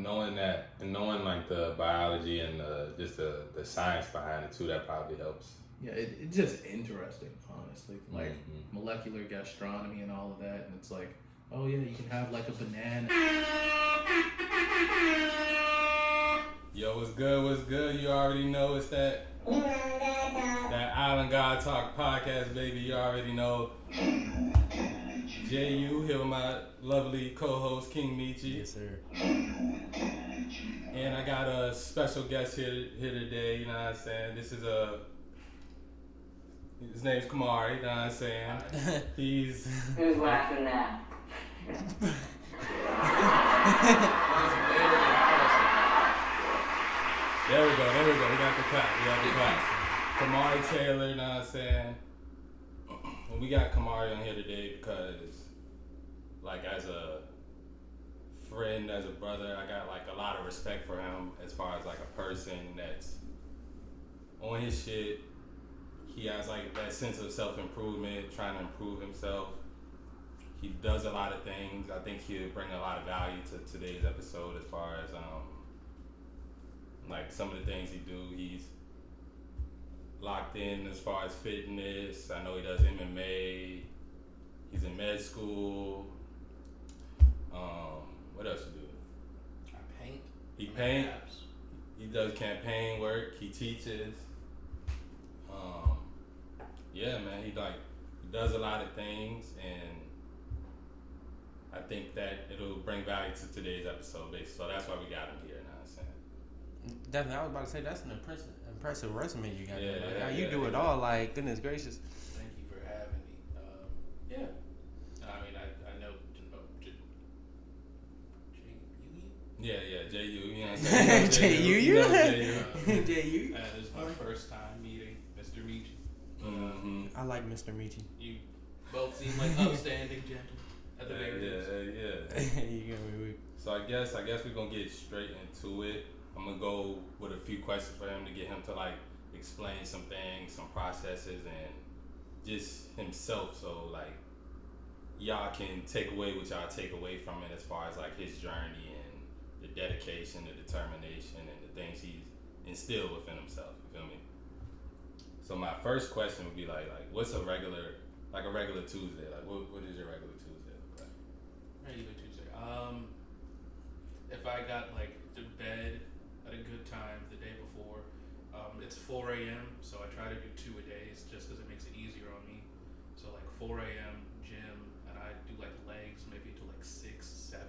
Knowing that and knowing like the biology and just the science behind it too, that probably helps. Yeah, it's just interesting, honestly. Like molecular gastronomy and all of that, and it's like, oh yeah, you can have like a banana. Yo, what's good? What's good? You already know it's that Island God Talk podcast, baby. You already know. Kingmeechyyy here with my lovely co-host Kingmeechyyy. Yes, sir. And I got a special guest here today. You know what I'm saying? This is his name's Kymari. You know what I'm saying? He's Who's laughing now? There we go. We got the clap. Kymari Taylor, you know what I'm saying? And we got Kymari on here today because, like, as a friend, as a brother, I got, like, a lot of respect for him as far as, like, a person that's on his shit. He has, like, that sense of self-improvement, trying to improve himself. He does a lot of things. I think he'll bring a lot of value to today's episode as far as, like, some of the things he do. He's locked in as far as fitness. I know he does MMA. He's in med school. What else you do? I paint. He paints. He does campaign work. He teaches. Yeah, man. He does a lot of things, and I think that it'll bring value to today's episode, basically. So that's why we got him here. You know what I'm saying? Definitely, I was about to say that's an impressive resume you got. Yeah, you do it all. Like, goodness gracious. Thank you for having me. Yeah. I mean, I know Yeah, J.U. You know what I'm saying? J.U. J.U. This is my first time meeting Mr. Meechyyy. I like Mr. Meechyyy. You both seem like upstanding gentlemen at the very least. Yeah. You got me weak. So I guess we're gonna get straight into it. I'm gonna go with a few questions for him to get him to like explain some things, some processes, and just himself. So like y'all can take away what y'all take away from it as far as like his journey and the dedication, the determination, and the things he's instilled within himself. You feel me? So my first question would be like what's a regular Tuesday? Like what is your regular Tuesday look like? Regular Tuesday. If I got like to bed at a good time the day before, it's 4 a.m. So I try to do 2 a days just because it makes it easier on me. So like 4 a.m. gym, and I do like legs maybe to like 6, 7.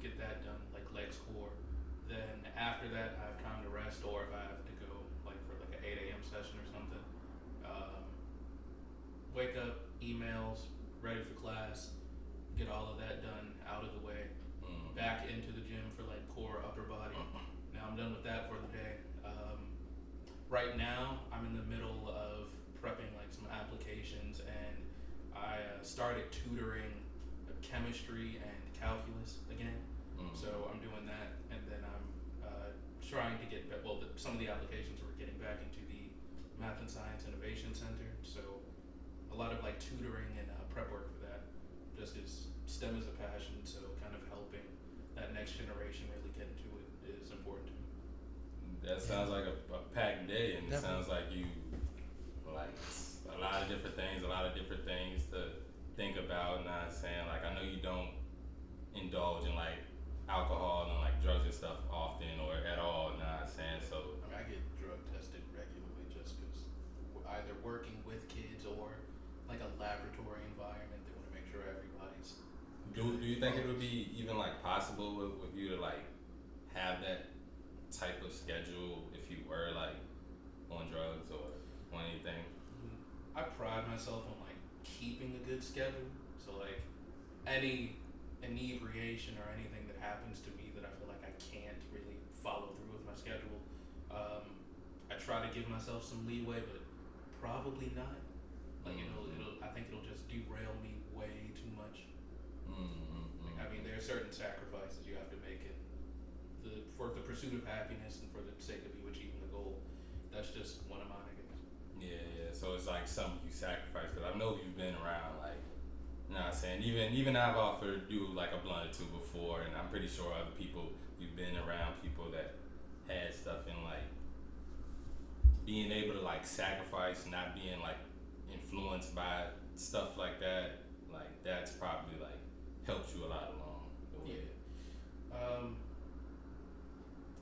Get that done, like legs core. Then after that, I have time to rest, or if I have to go like for like an 8 a.m. session or something. Wake up, emails, ready for class, get all of that done, out of the way. Back into the gym for like core, upper body. Now I'm done with that for the day. Right now I'm in the middle of prepping like some applications, and I started tutoring chemistry and calculus again. So I'm doing that, and then I'm trying to get some of the applications we're getting back into the Math and Science Innovation Center. So a lot of like tutoring and prep work for that, just as STEM is a passion, so kind of helping that next generation really get into it is important to me. That sounds like a packed day, and it Definitely. sounds like you like a lot of different things to think about. Not saying like I know you don't indulge in like alcohol and like drugs and stuff often or at all. Not saying so. I mean, I get drug tested regularly just because we're either working with kids or like a laboratory environment. They want to make sure everybody's. Do you think it would be even like possible with you to like have that type of schedule if you were like on drugs or on anything? I pride myself on like keeping a good schedule. So like any inebriation or anything that happens to me that I feel like I can't really follow through with my schedule, I try to give myself some leeway, but probably not. Like I think it'll just derail me way too much. Like, I mean, there are certain sacrifices you have to make for the pursuit of happiness and for the sake of you achieving the goal. That's just one of mine, I guess. Yeah. So it's like something you sacrifice because I know you've been around like You know what I'm saying? Even I've offered you like a blunt or two before, and I'm pretty sure other people, we've been around people that had stuff in like being able to like sacrifice, not being like influenced by stuff like that. Like that's probably like helped you a lot along the way. Yeah.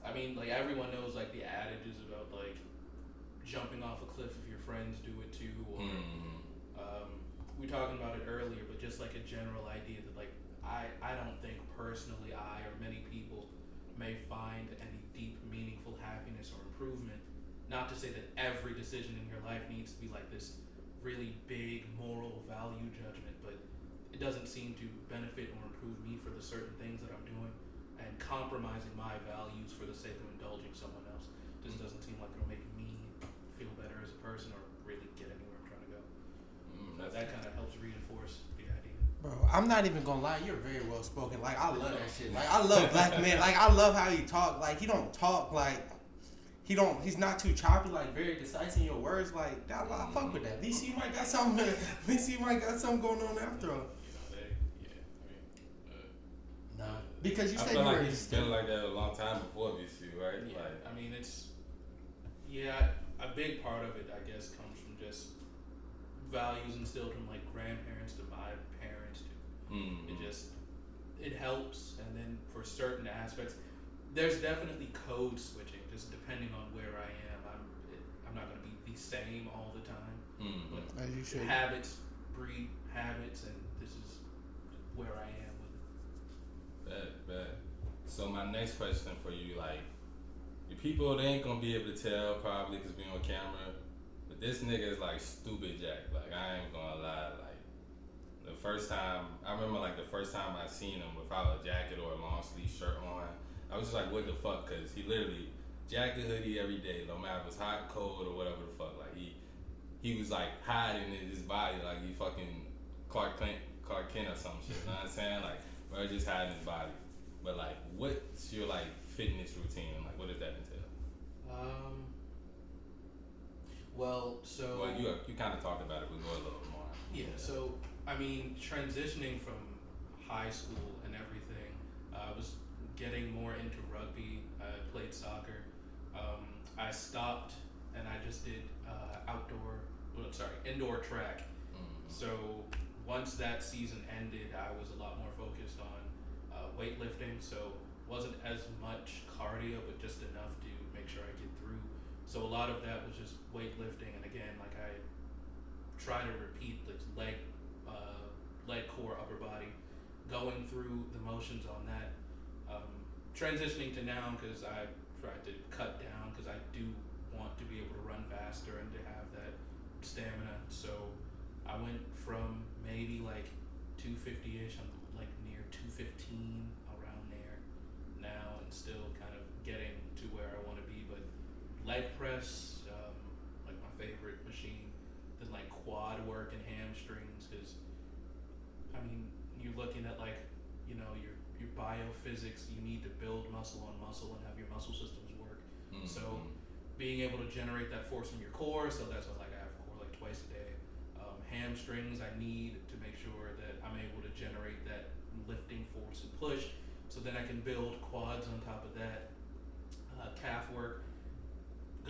I mean, like everyone knows like the adages about like jumping off a cliff if your friends do it too, or we were talking about it earlier, but just like a general idea that like I don't think personally I or many people may find any deep, meaningful happiness or improvement. Not to say that every decision in your life needs to be like this really big moral value judgment, but it doesn't seem to benefit or improve me for the certain things that I'm doing, and compromising my values for the sake of indulging someone else just doesn't seem like it'll make me feel better as a person or really get anywhere I'm trying to go. That kind of helps reinforce the idea. Bro, I'm not even gonna lie, you're very well spoken. Like I love that shit. Like I love black men. Like I love how you talk. Like he don't talk like he's not too choppy, like very decisive in your words. Like that, I fuck with that. VC might got something. VC might got something going on after all. Nah, because you I said feel you like were he's been like that a long time before VC, right? Yeah, Like, I mean it's a big part of it I guess comes from just values instilled from like grandparents to my parents to it helps, and then for certain aspects there's definitely code switching just depending on where I am. I'm not going to be the same all the time, but as you should. habits breed habits, and this is where I am with it. Bet. So my next question for you, like, the people, they ain't gonna be able to tell probably because we on camera, but this nigga is like stupid Jack. Like I ain't gonna lie. Like the first time I seen him without a jacket or a long sleeve shirt on, I was just like, what the fuck? Cause he literally jacket, hoodie every day, no matter if it's hot, cold, or whatever the fuck. Like he was like hiding in his body like he fucking Clark Kent or some shit. You know what I'm saying? Like, bro, just hiding his body. But like, what's your like fitness routine? Like, what does that entail? Well, you kind of talked about it, but go a little more. Yeah. So I mean, transitioning from high school and everything, I was getting more into rugby. I played soccer. I stopped and I just did indoor track. So once that season ended, I was a lot more focused on weightlifting. So wasn't as much cardio, but just enough to make sure I get through. So a lot of that was just weightlifting, and again, like I try to repeat the leg, core, upper body, going through the motions on that. Transitioning to now, because I tried to cut down, because I do want to be able to run faster and to have that stamina. So I went from maybe like 250-ish, I'm like near 215, around there now, and still kind of getting to where I want to be. But leg press, like my favorite machine. Then like quad work and hamstrings, because I mean you're looking at like, you know, your biophysics. You need to build muscle on muscle and have your muscle systems work. So being able to generate that force from your core, so that's why like I have core like twice a day. Hamstrings, I need to make sure that I'm able to generate that lifting force and push, so then I can build quads on top of that. Calf work,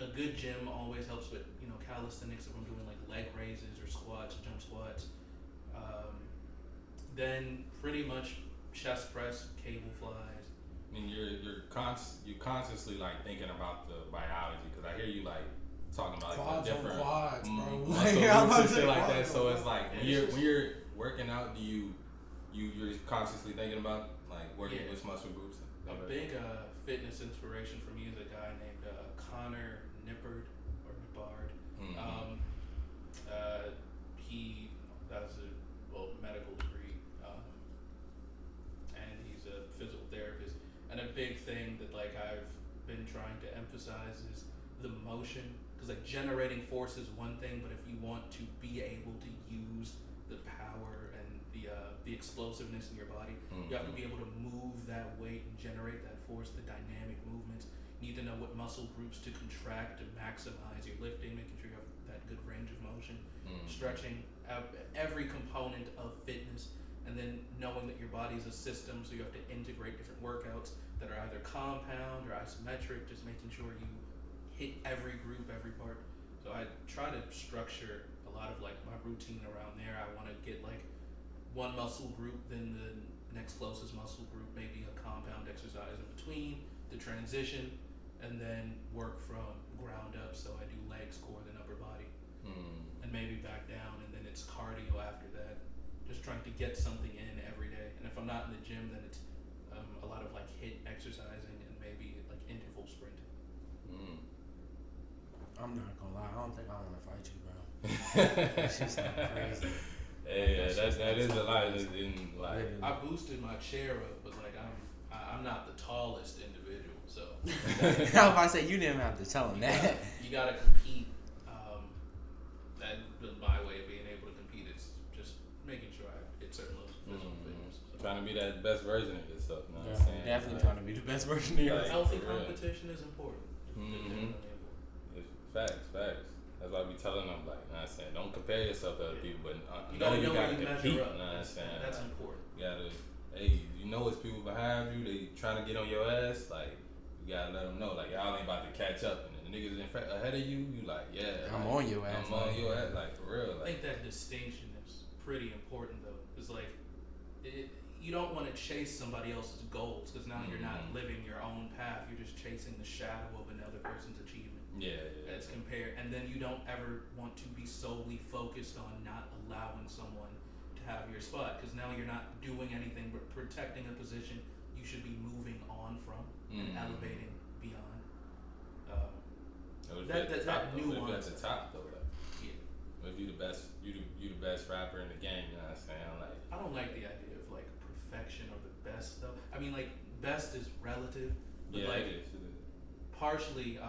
a good gym always helps with, you know, calisthenics if I'm doing like leg raises or squats, jump squats. Then pretty much chest press, cable flies. I mean, you're consciously like thinking about the biology, because I hear you like talking about like, the different quads, bro. muscle groups and shit like that. So it's like when you're working out, you're consciously thinking about like working which muscle groups. A big fitness inspiration for me is a guy named Connor Nippard or Nippard. He has a medical degree, and he's a physical therapist. And a big thing that like I've been trying to emphasize is the motion, because like generating force is one thing, but if you want to be able to use the power and the explosiveness in your body, you have to be able to move that weight and generate that force, the dynamic movements. You need need to know what muscle groups to contract to maximize your lifting, making sure you have that good range of motion, stretching, every component of fitness, and then knowing that your body is a system, so you have to integrate different workouts that are either compound or isometric, just making sure you hit every group, every part. So I try to structure a lot of like my routine around there. I want to get like one muscle group, then the next closest muscle group, maybe a compound exercise in between, the transition, and then work from ground up. So I do legs, core, then upper body, and maybe back down, and then it's cardio after that. Just trying to get something in every day. And if I'm not in the gym, then it's a lot of like HIIT exercising and maybe like interval sprinting. I'm not gonna lie, I don't think I want to fight you, bro. That's just not crazy. Hey, that is a lot. Like, I boosted my chair up, but like I'm not the tallest individual, so. I was about to say, you didn't have to tell him that. You gotta compete. That was my way of being able to compete. Is just making sure I hit certain levels of physical fitness. So. Trying to be that best version of yourself. You know what I'm saying? Definitely like, trying to be the best version of yourself. Healthy competition is important. It's facts. That's why I be telling them, like, you know what I'm saying, don't compare yourself to other people, but you gotta you gotta compete. Measure up. You know what I'm saying? That's like, important. You gotta, hey, you know it's people behind you, they trying to get on your ass, like, you gotta let them know, like, y'all ain't about to catch up, and the niggas ahead of you, you like, yeah. I'm like, on your ass. I'm on your ass, like, for real. I Like, think that distinction is pretty important, though, because like, you don't want to chase somebody else's goals, because now you're not living your own path. You're just chasing the shadow of another person's achievement. yeah. As compared, and then you don't ever want to be solely focused on not allowing someone to have your spot, because now you're not doing anything but protecting a position you should be moving on from and elevating beyond. That nuance. At the top though, like, Yeah. if you the best, you the best rapper in the game. You know what I'm saying? Like, I don't like the idea of like perfection or the best though. I mean, like, best is relative, but yeah, like it is. partially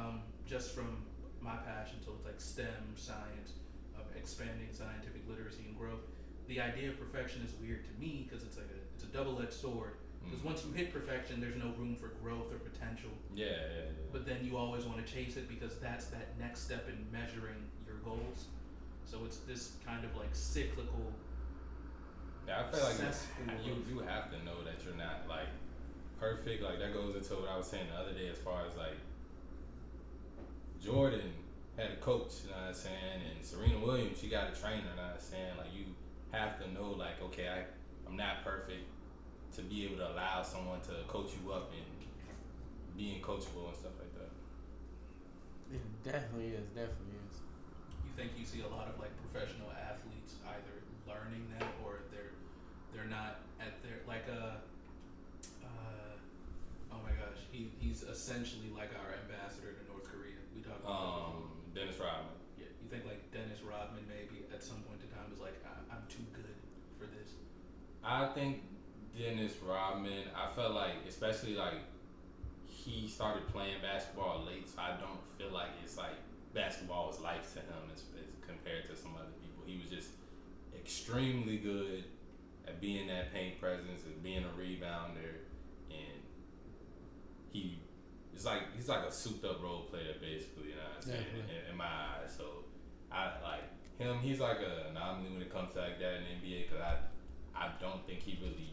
just from my passion, so it's like STEM, science, expanding scientific literacy and growth. The idea of perfection is weird to me because it's like it's a double-edged sword. Because once you hit perfection, there's no room for growth or potential. Yeah. But then you always want to chase it because that's that next step in measuring your goals. So it's this kind of like cyclical. Yeah, I feel like cesspool you have to know that you're not like perfect. Like that goes into what I was saying the other day as far as like Jordan had a coach, you know what I'm saying, and Serena Williams, she got a trainer, you know what I'm saying. Like you have to know like, okay, I'm not perfect, to be able to allow someone to coach you up and being coachable and stuff like that. It definitely is. You think you see a lot of like professional athletes either learning that or they're not at their like oh my gosh, he's essentially like our ambassador to North Korea. We talked about Dennis Rodman. Yeah, you think like Dennis Rodman maybe at some point in time was like I'm too good for this. I think Dennis Rodman, I felt like, especially like he started playing basketball late, so I don't feel like it's like basketball was life to him as compared to some other people. He was just extremely good at being that paint presence, at being a rebounder, and he's like a souped up role player basically, you know what I'm saying, in my eyes. So I like him. He's like an anomaly when it comes to like that in the NBA, because I don't think he really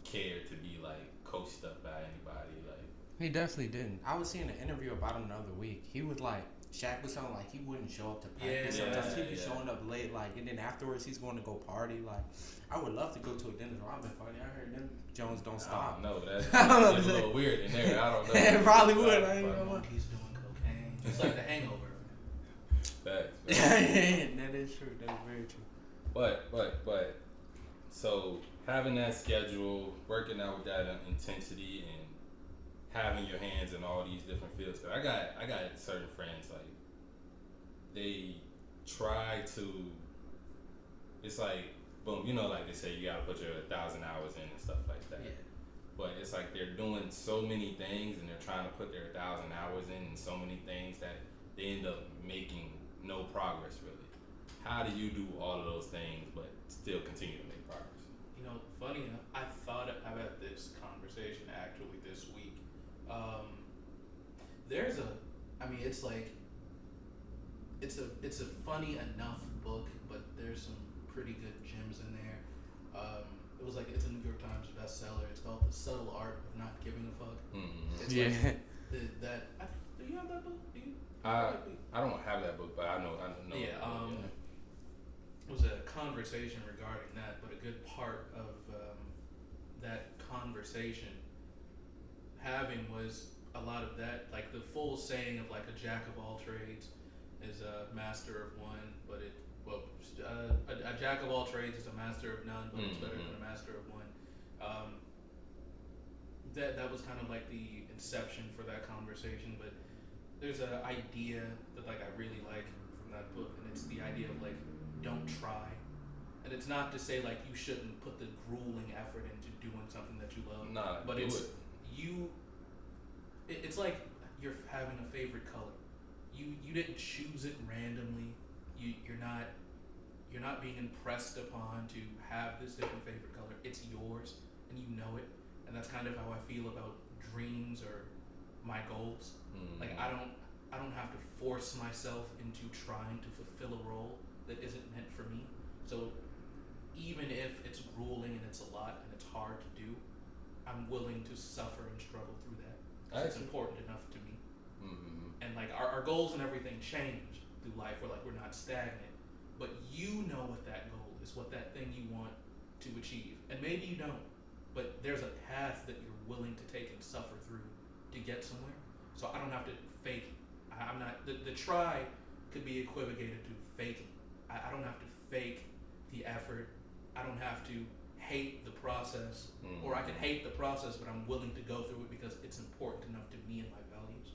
cared to be like coached up by anybody. Like He definitely didn't. I was seeing an interview about him the other week. He was like, Shaq was telling like he wouldn't show up to practice. Sometimes he'd be showing up late, like, and then afterwards he's going to go party. Like, I would love to go to a Dennis Rodman party. I heard them Jones don't stop. No, that's a little weird in there. I don't know. It probably would. I ain't gonna lie. He's doing cocaine. It's like The Hangover. Facts. That is true. That is very true. But so having that schedule, working out with that intensity, and having your hands in all these different fields. Cause I got certain friends, like, they try to, it's like, boom, you know, like they say you gotta put your 1,000 hours in and stuff like that. Yeah. But it's like they're doing so many things and they're trying to put their 1,000 hours in so many things that they end up making no progress really. How do you do all of those things but still continue to make progress? You know, funny enough, I thought I've had this conversation actually this week. There's a, I mean, it's like, it's a funny enough book, but there's some pretty good gems in there. It was like, it's a New York Times bestseller. It's called The Subtle Art of Not Giving a Fuck. Mm-hmm. It's Yeah. like do you have that book? Do you? I don't have that book, but I know. Yeah. It was a conversation regarding that, but a good part of that conversation having was a lot of that, like the full saying of like a jack of all trades is a master of one, but a jack of all trades is a master of none, but it's better than a master of one. That was kind of like the inception for that conversation, but there's an idea that like I really like from that book, and it's the idea of like, don't try. And it's not to say like you shouldn't put the grueling effort into doing something that you love. Nah, but it's it's like you're having a favorite color. You didn't choose it randomly. You're not being impressed upon to have this different favorite color. It's yours and you know it. And that's kind of how I feel about dreams or my goals. Like I don't have to force myself into trying to fulfill a role that isn't meant for me. So even if it's grueling and it's a lot and it's hard to do, I'm willing to suffer and struggle through that. It's important enough to me. And like our goals and everything change through life. We're not stagnant, but you know what that goal is, what that thing you want to achieve. And maybe you don't, but there's a path that you're willing to take and suffer through to get somewhere. So I don't have to fake it. I'm not, the try could be equivocated to faking. I don't have to fake the effort. I don't have to hate the process, or I can hate the process, but I'm willing to go through it because it's important enough to me and my values.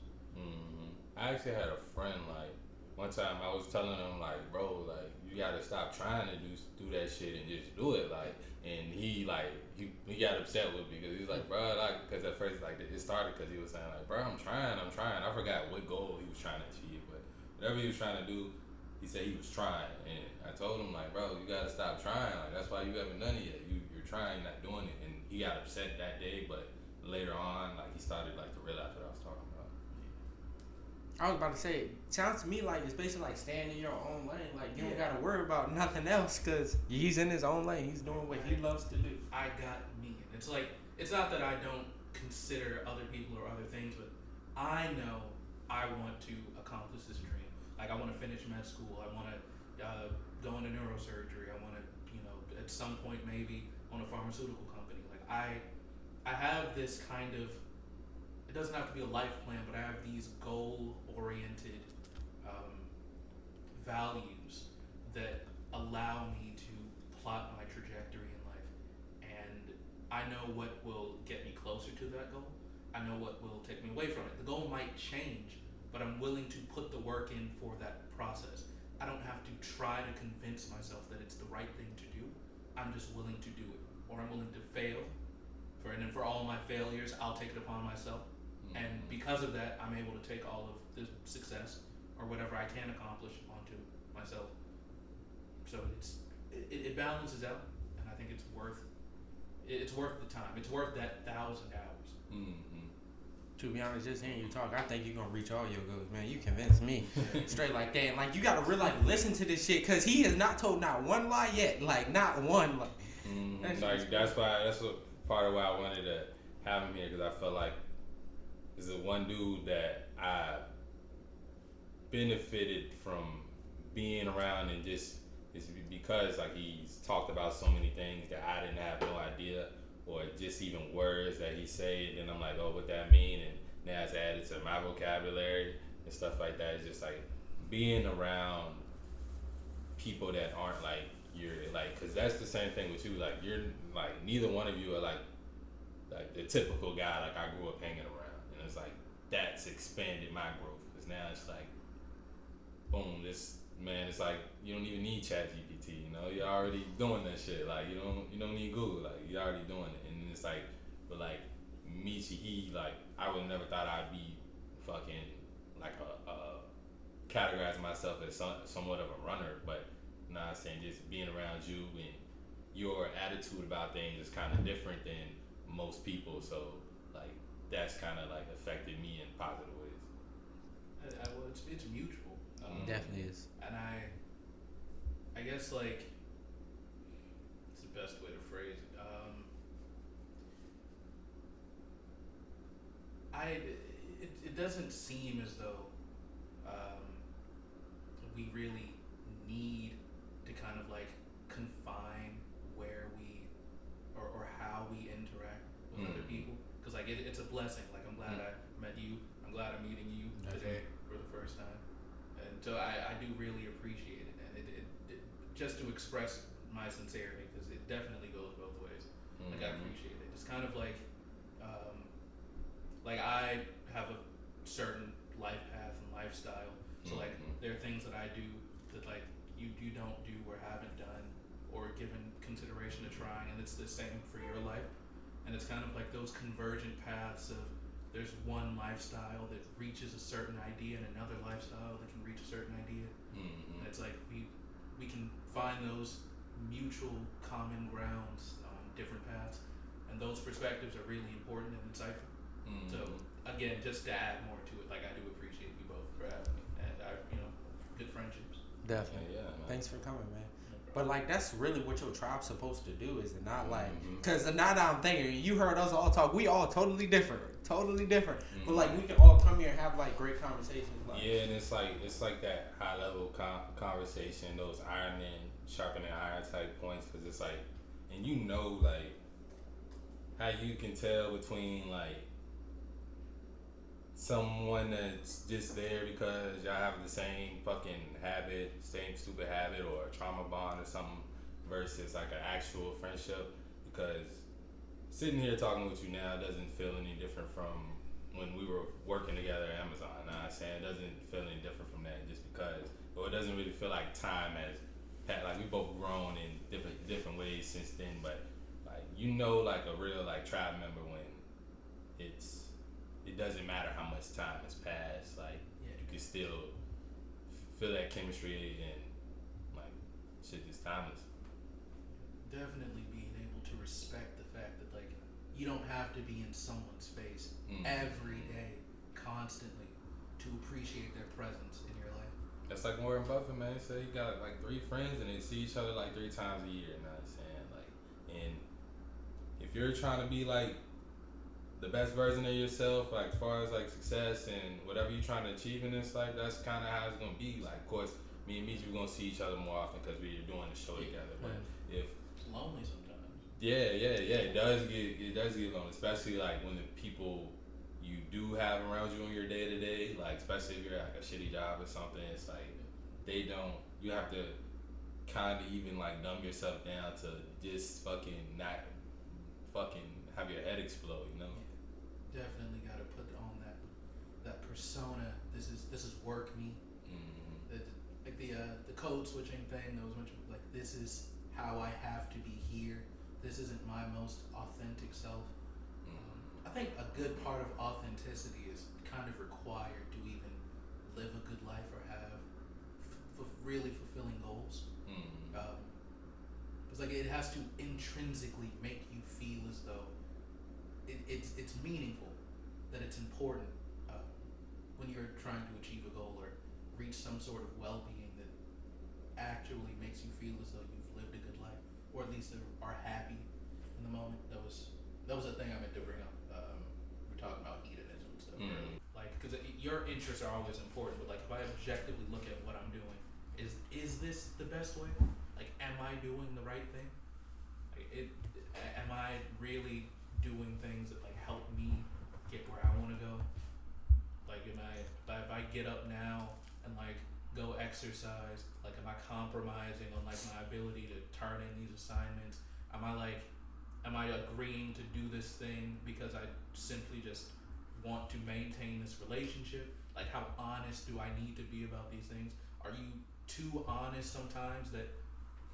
I actually had a friend, like, one time I was telling him, like, bro, like, you gotta stop trying to do that shit and just do it, like, and he got upset with me because he was like, bro, like, because at first, like, it started because he was saying, like, bro, I'm trying, I forgot what goal he was trying to achieve, but whatever he was trying to do, he said he was trying, and I told him, like, bro, you gotta stop trying, like, that's why you haven't done it yet, you're trying, you're not doing it, and he got upset that day, but later on, like, he started, like, to realize what I was talking about. I was about to say, it sounds to me like it's basically like staying in your own lane. Like, you don't gotta worry about nothing else because he's in his own lane. He's doing what he loves to do. I got me. It's like, it's not that I don't consider other people or other things, but I know I want to accomplish this dream. Like, I want to finish med school. I want to go into neurosurgery. I want to, at some point maybe own a pharmaceutical company. Like, I have this kind of, it doesn't have to be a life plan, but I have these goal-oriented values that allow me to plot my trajectory in life. And I know what will get me closer to that goal. I know what will take me away from it. The goal might change, but I'm willing to put the work in for that process. I don't have to try to convince myself that it's the right thing to do. I'm just willing to do it. Or I'm willing to fail. And then for all my failures, I'll take it upon myself. And because of that, I'm able to take all of the success or whatever I can accomplish onto myself. So it balances out, and I think it's worth the time. It's worth that 1,000 hours. To be honest, just hearing you talk, I think you're gonna reach all your goals, man. You convinced me straight like that. And like, you gotta really like listen to this shit because he has not told not one lie yet. Like, not one lie. That's what part of why I wanted to have him here, because I felt like this is one dude that I benefited from being around, and just it's because like he's talked about so many things that I didn't have no idea, or just even words that he said, and I'm like, oh, what that mean? And now it's added to my vocabulary and stuff like that. It's just like being around people that aren't like you're like, because that's the same thing with you. Like, you're like, neither one of you are like the typical guy like I grew up hanging around, and it's like that's expanded my growth, because now it's like boom, this man, it's like you don't even need ChatGPT, you're already doing that shit. Like, you don't need Google, like you're already doing it. And it's like, but like Meechyyy, he like, I would never thought I'd be fucking like categorize myself as somewhat of a runner, but I'm saying just being around you and your attitude about things is kind of different than most people, so like that's kind of like affected me in positive ways. Well, it's mutual. It definitely is. And I guess like it's the best way to phrase it. It doesn't seem as though we really need to kind of like confine where we or how we interact with other people, because like it's a blessing. Like I'm glad I met you. I'm glad I'm meeting you today for the first time, and so I do really appreciate it. And it just to express my sincerity, because it definitely goes both ways. Like I appreciate it. It's kind of like I have a certain life path and lifestyle. So like there are things that I do that like you don't do or haven't done or given consideration to trying, and it's the same for your life. And it's kind of like those convergent paths of there's one lifestyle that reaches a certain idea and another lifestyle that can reach a certain idea. And it's like we can find those mutual common grounds on different paths, and those perspectives are really important and insightful. So again, just to add more to it, like I do appreciate you both for having me, and good friendships. Definitely. Yeah, man. Thanks for coming, man. But like that's really what your tribe's supposed to do, is it not? Like, cause now that I'm thinking, you heard us all talk. We all totally different. But like we can all come here and have like great conversations. Like, yeah, and it's like that high level conversation, those sharpening iron type points, because it's like, and like how you can tell between like someone that's just there because y'all have the same fucking habit, same stupid habit, or a trauma bond or something, versus like an actual friendship. Because sitting here talking with you now doesn't feel any different from when we were working together at Amazon. Know what I'm saying? It doesn't feel any different from that, just because, or it doesn't really feel like time has like we both grown in different ways since then. But like like a real like tribe member when it doesn't matter how much time has passed. Like you can still feel that chemistry, and like shit is timeless. Definitely being able to respect the fact that like you don't have to be in someone's face every day, constantly, to appreciate their presence in your life. That's like Warren Buffett, man. He said he got like 3 friends and they see each other like 3 times a year. You know what I'm saying? Like, and if you're trying to be like the best version of yourself, like as far as like success and whatever you're trying to achieve in this life, that's kind of how it's gonna be. Like, of course, me and Meechyyy, we're gonna see each other more often because we're doing the show together. But if it's lonely sometimes. Yeah, it does get lonely, especially like when the people you do have around you in your day to day, like especially if you're at like a shitty job or something, it's like you have to kind of even like numb yourself down to just fucking not fucking have your head explode, you know? Definitely got to put on that persona. This is work me. Like the code switching thing that was mentioned. Like, this is how I have to be here. This isn't my most authentic self. I think a good part of authenticity is kind of required to even live a good life or have really fulfilling goals. It's like it has to intrinsically make you feel as though it's meaningful, that it's important when you're trying to achieve a goal or reach some sort of well-being that actually makes you feel as though you've lived a good life, or at least are happy in the moment. That was a thing I meant to bring up. We're talking about hedonism and stuff earlier. Like, because your interests are always important, but like if I objectively look at what I'm doing, is this the best way? Like, am I doing the right thing? Like, am I really doing things that like help me get where I want to go? Like, if I get up now and like go exercise, like am I compromising on like my ability to turn in these assignments? Am I agreeing to do this thing because I simply just want to maintain this relationship? Like, how honest do I need to be about these things? Are you too honest sometimes that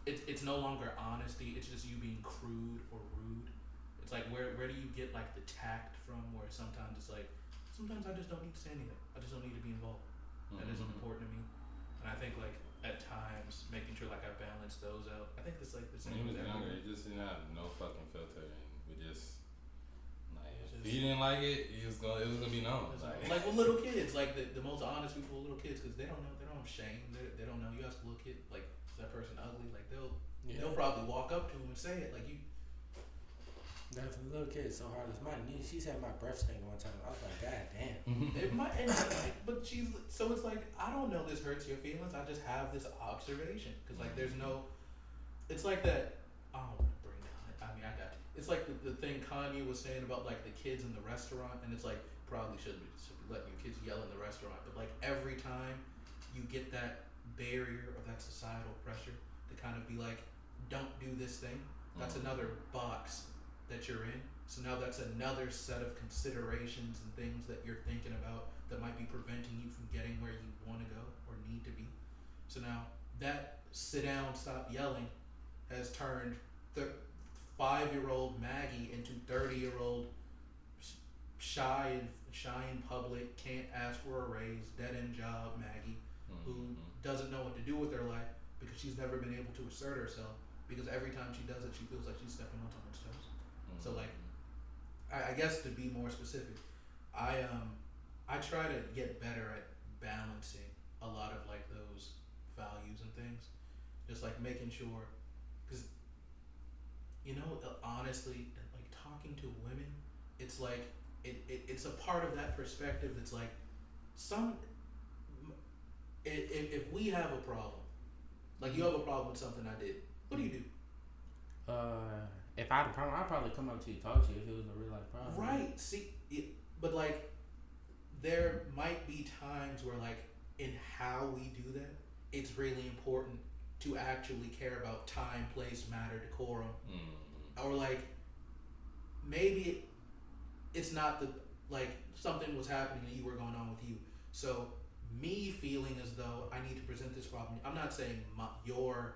it's no longer honesty, it's just you being crude or rude? It's like, where do you get like the tact from, where sometimes it's like, sometimes I just don't need to say anything, I just don't need to be involved. That isn't important to me. And I think like at times making sure like I balance those out. I think it's like the same. When he was younger, he just didn't have no fucking filter, and we just like If you didn't like it, it was gonna be known. Like with little kids, like the most honest people with little kids, because they don't know, they don't have shame, they don't know. You ask a little kid, like, is that person ugly? Like they'll probably walk up to him and say it. Like you. Definitely, little kids so hard. As my niece, she said my breath stank one time. I was like, God damn. It might, but she's so it's like I don't know. This hurts your feelings. I just have this observation because like there's no. It's like that. I don't want to bring. I mean, I got you. It's like the thing Kanye was saying about like the kids in the restaurant, and it's like probably shouldn't be letting your kids yell in the restaurant, but like every time you get that barrier or that societal pressure to kind of be like, don't do this thing. That's another box that you're in. So now that's another set of considerations and things that you're thinking about that might be preventing you from getting where you want to go or need to be. So now that sit down, stop yelling has turned 5-year-old Maggie into 30-year-old shy in public, can't ask for a raise, dead end job Maggie, who doesn't know what to do with her life because she's never been able to assert herself because every time she does it she feels like she's stepping on someone's toes. So like, I guess to be more specific, I try to get better at balancing a lot of like those values and things, just like making sure, because you know honestly, like talking to women, it's like it's a part of that perspective that's like if we have a problem, like you have a problem with something I did, what do you do? If I had a problem, I'd probably come up to you and talk to you if it was a real life problem. Right. See, but like, there might be times where like, in how we do that, it's really important to actually care about time, place, matter, decorum. Or like, maybe it's not like, something was happening and you were going on with you. So, me feeling as though I need to present this problem, I'm not saying your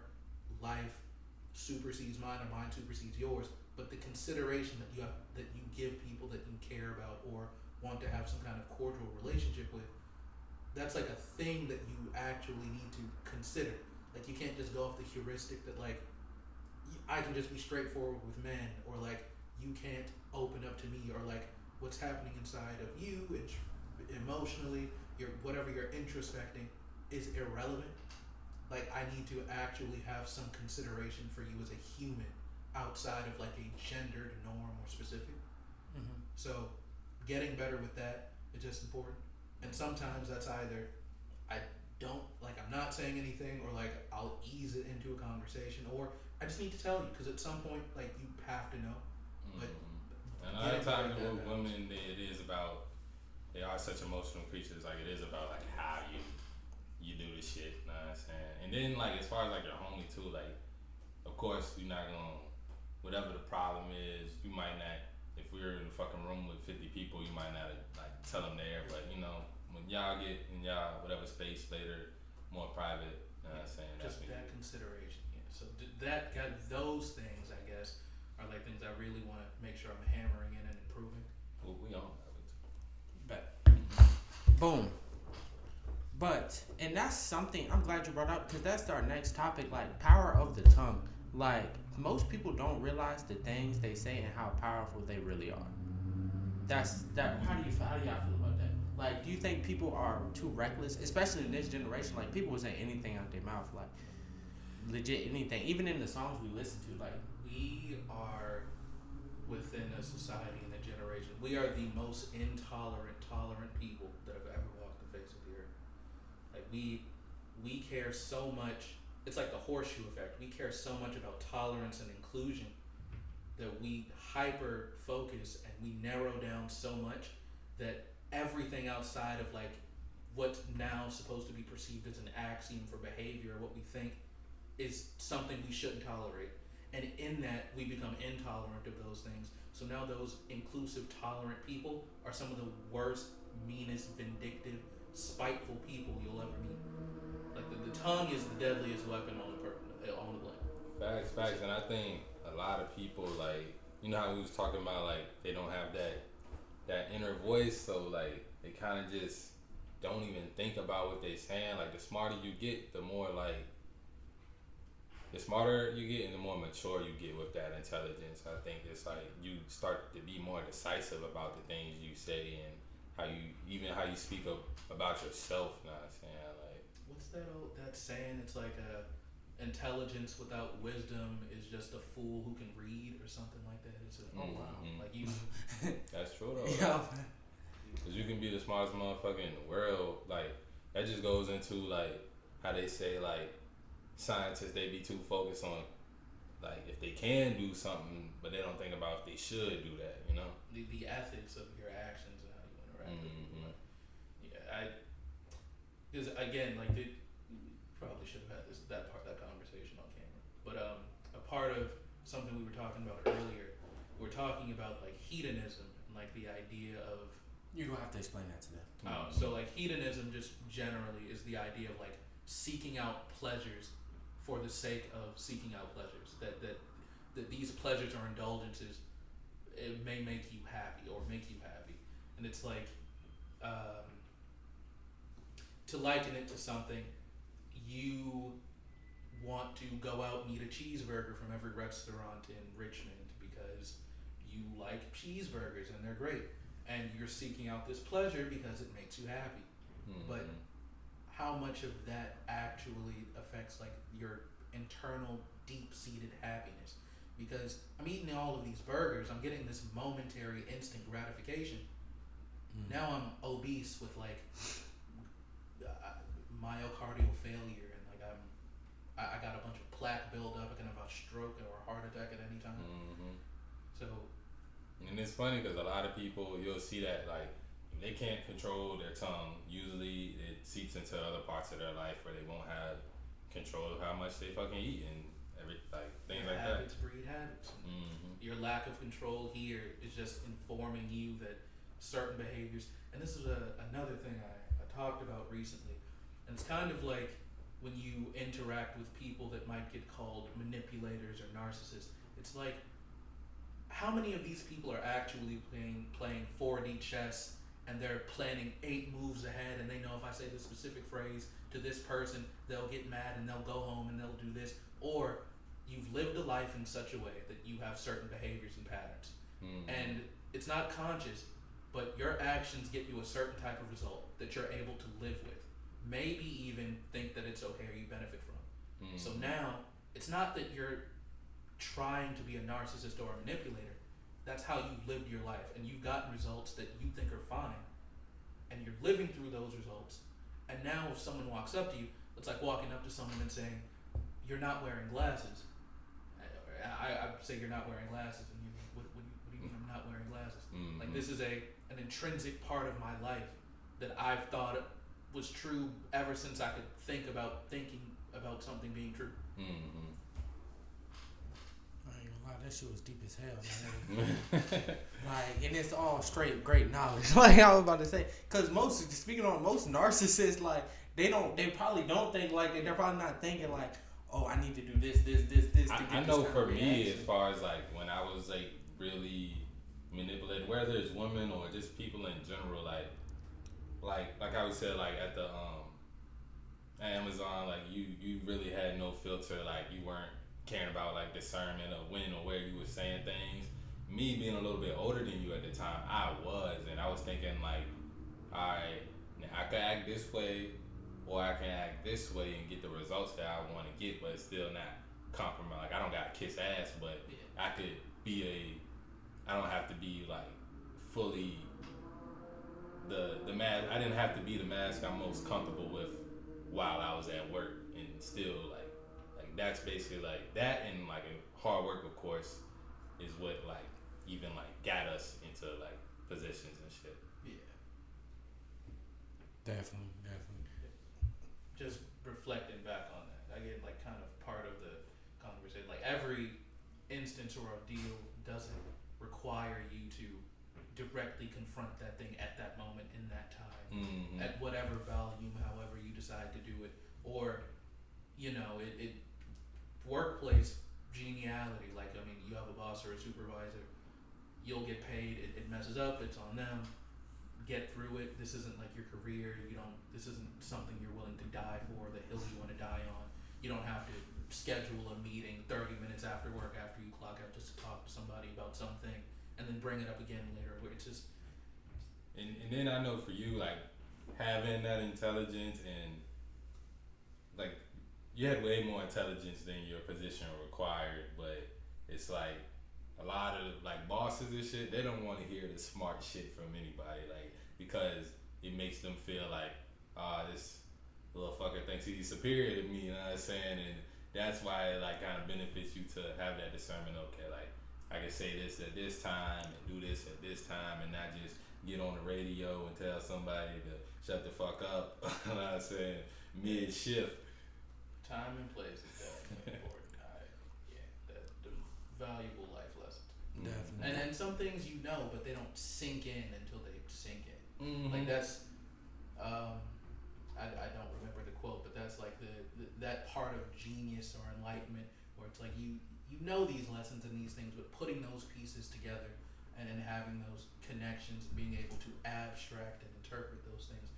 life supersedes mine or mine supersedes yours, but the consideration that you give people that you care about or want to have some kind of cordial relationship with, that's like a thing that you actually need to consider. Like you can't just go off the heuristic that like I can just be straightforward with men, or like you can't open up to me, or like what's happening inside of you emotionally, whatever you're introspecting is irrelevant. Like I need to actually have some consideration for you as a human outside of like a gendered norm or specific. So getting better with that is just important. And sometimes that's either I'm not saying anything, or like I'll ease it into a conversation, or I just need to tell you because at some point like you have to know. But and a lot of times with women, it is about, they are such emotional creatures. Like it is about like how you do this shit, you know what I'm saying? And then like as far as like your homie too, like of course you're not gonna, whatever the problem is, you might not, if we're in a fucking room with 50 people, you might not like tell them there, but you know, when y'all get in y'all whatever space later, more private, you know what I'm saying? Just that consideration, yeah. So that got those things, I guess, are like things I really want to make sure I'm hammering in and improving. Well, we on that way too. Bet. Boom. But, and that's something I'm glad you brought up, because that's our next topic, like power of the tongue. Like, most people don't realize the things they say and how powerful they really are. How do y'all feel about that? Like, do you think people are too reckless, especially in this generation? Like, people will say anything out their mouth, like, legit anything. Even in the songs we listen to, like. We are within a society and a generation. We are the most tolerant people that have ever walked the face of the earth. Like, we care so much. It's like the horseshoe effect. We care so much about tolerance and inclusion that we hyper focus and we narrow down so much that everything outside of like what's now supposed to be perceived as an axiom for behavior, what we think is something we shouldn't tolerate. And in that, we become intolerant of those things. So now those inclusive, tolerant people are some of the worst, meanest, vindictive, spiteful people you'll ever meet. Like the tongue is the deadliest weapon on the planet. Facts. And I think a lot of people, like, you know how we was talking about, like, they don't have that inner voice, so like they kind of just don't even think about what they saying. Like the smarter you get, the more like the smarter you get and the more mature you get with that intelligence. I think it's like you start to be more decisive about the things you say and how you speak up about yourself. Know what I'm saying? Like, what's that saying? It's like intelligence without wisdom is just a fool who can read or something like that. It's oh wow, like you. That's true though. Yeah. Cause you can be the smartest motherfucker in the world. Like that just goes into like how they say like scientists, they be too focused on like if they can do something, but they don't think about if they should do that. You know. The ethics of your actions and how you interact with people. Yeah, because again, like we probably should have had that conversation on camera. But a part of something we were talking about earlier, we're talking about like hedonism and like the idea of. You're gonna have to explain that to them. So like hedonism just generally is the idea of like seeking out pleasures for the sake of seeking out pleasures. That these pleasures or indulgences, it may make you happy or make you happy, and it's like to liken it to something, you want to go out and eat a cheeseburger from every restaurant in Richmond because you like cheeseburgers and they're great, and you're seeking out this pleasure because it makes you happy. But how much of that actually affects like your internal deep-seated happiness? Because I'm eating all of these burgers, I'm getting this momentary instant gratification. Now I'm obese with like myocardial failure, and like I got a bunch of plaque buildup. I can have a stroke or a heart attack at any time. So, and it's funny because a lot of people, you'll see that like if they can't control their tongue, usually it seeps into other parts of their life where they won't have control of how much they fucking eat and things like that. Habits breed habits. Your lack of control here is just informing you that certain behaviors, and this is another thing I talked about recently, and it's kind of like when you interact with people that might get called manipulators or narcissists. It's like, how many of these people are actually playing 4D chess and they're planning 8 moves ahead, and they know if I say this specific phrase to this person, they'll get mad and they'll go home and they'll do this? Or you've lived a life in such a way that you have certain behaviors and patterns, and it's not conscious, but your actions get you a certain type of result that you're able to live with, maybe even think that it's okay or you benefit from. So now it's not that you're trying to be a narcissist or a manipulator. That's how you've lived your life, and you've gotten results that you think are fine, and you're living through those results. And now if someone walks up to you, it's like walking up to someone and saying, you're not wearing glasses. I say you're not wearing glasses, and you, what do you mean I'm not wearing glasses? Like, this is an intrinsic part of my life that I've thought was true ever since I could think about something being true. I ain't gonna lie, that shit was deep as hell, man. Like, and it's all straight great knowledge. Like I was about to say, because most narcissists, like they probably don't think like that. They're probably not thinking like, oh, I need to do this. I know for me, as far as like when I was like really manipulated, whether it's women or just people in general, like I would say, like at the Amazon, like you really had no filter, like you weren't caring about like discernment of when or where you were saying things. Me being a little bit older than you at the time, I was thinking like, alright, I could act this way or I can act this way and get the results that I want to get, but it's still not compromise. Like I don't gotta kiss ass, but I could be I don't have to be like fully the mask. I didn't have to be the mask I'm most comfortable with while I was at work, and still like that's basically like that, and like hard work, of course, is what like even like got us into like positions and shit. Yeah. Definitely. Just reflecting back on that, again, like kind of part of the conversation, like every instance or ordeal doesn't require you to directly confront that thing at that moment in that time, at whatever volume, however you decide to do it, or it workplace geniality. Like, I mean, you have a boss or a supervisor, you'll get paid, it messes up, it's on them. Get through it. This isn't like your career. This isn't something you're willing to die for, the hill you want to die on. You don't have to schedule a meeting 30 minutes after work after you clock out just to talk to somebody about something and then bring it up again later. Where it's just and then I know for you, like having that intelligence and like you had way more intelligence than your position required, but it's like a lot of like bosses and shit, they don't want to hear the smart shit from anybody, like because it makes them feel like, this little fucker thinks he's superior to me, you know what I'm saying? And that's why it like kind of benefits you to have that discernment. Okay, like I can say this at this time and do this at this time, and not just get on the radio and tell somebody to shut the fuck up. You know what I'm saying? Mid shift. time and place is definitely important. The valuable life lessons. Definitely. And some things you know, but they don't sink in until they sink in. Mm-hmm. Like that's, I don't remember the quote, but that's like the that part of genius or enlightenment where it's like you know these lessons and these things, but putting those pieces together and then having those connections and being able to abstract and interpret those things,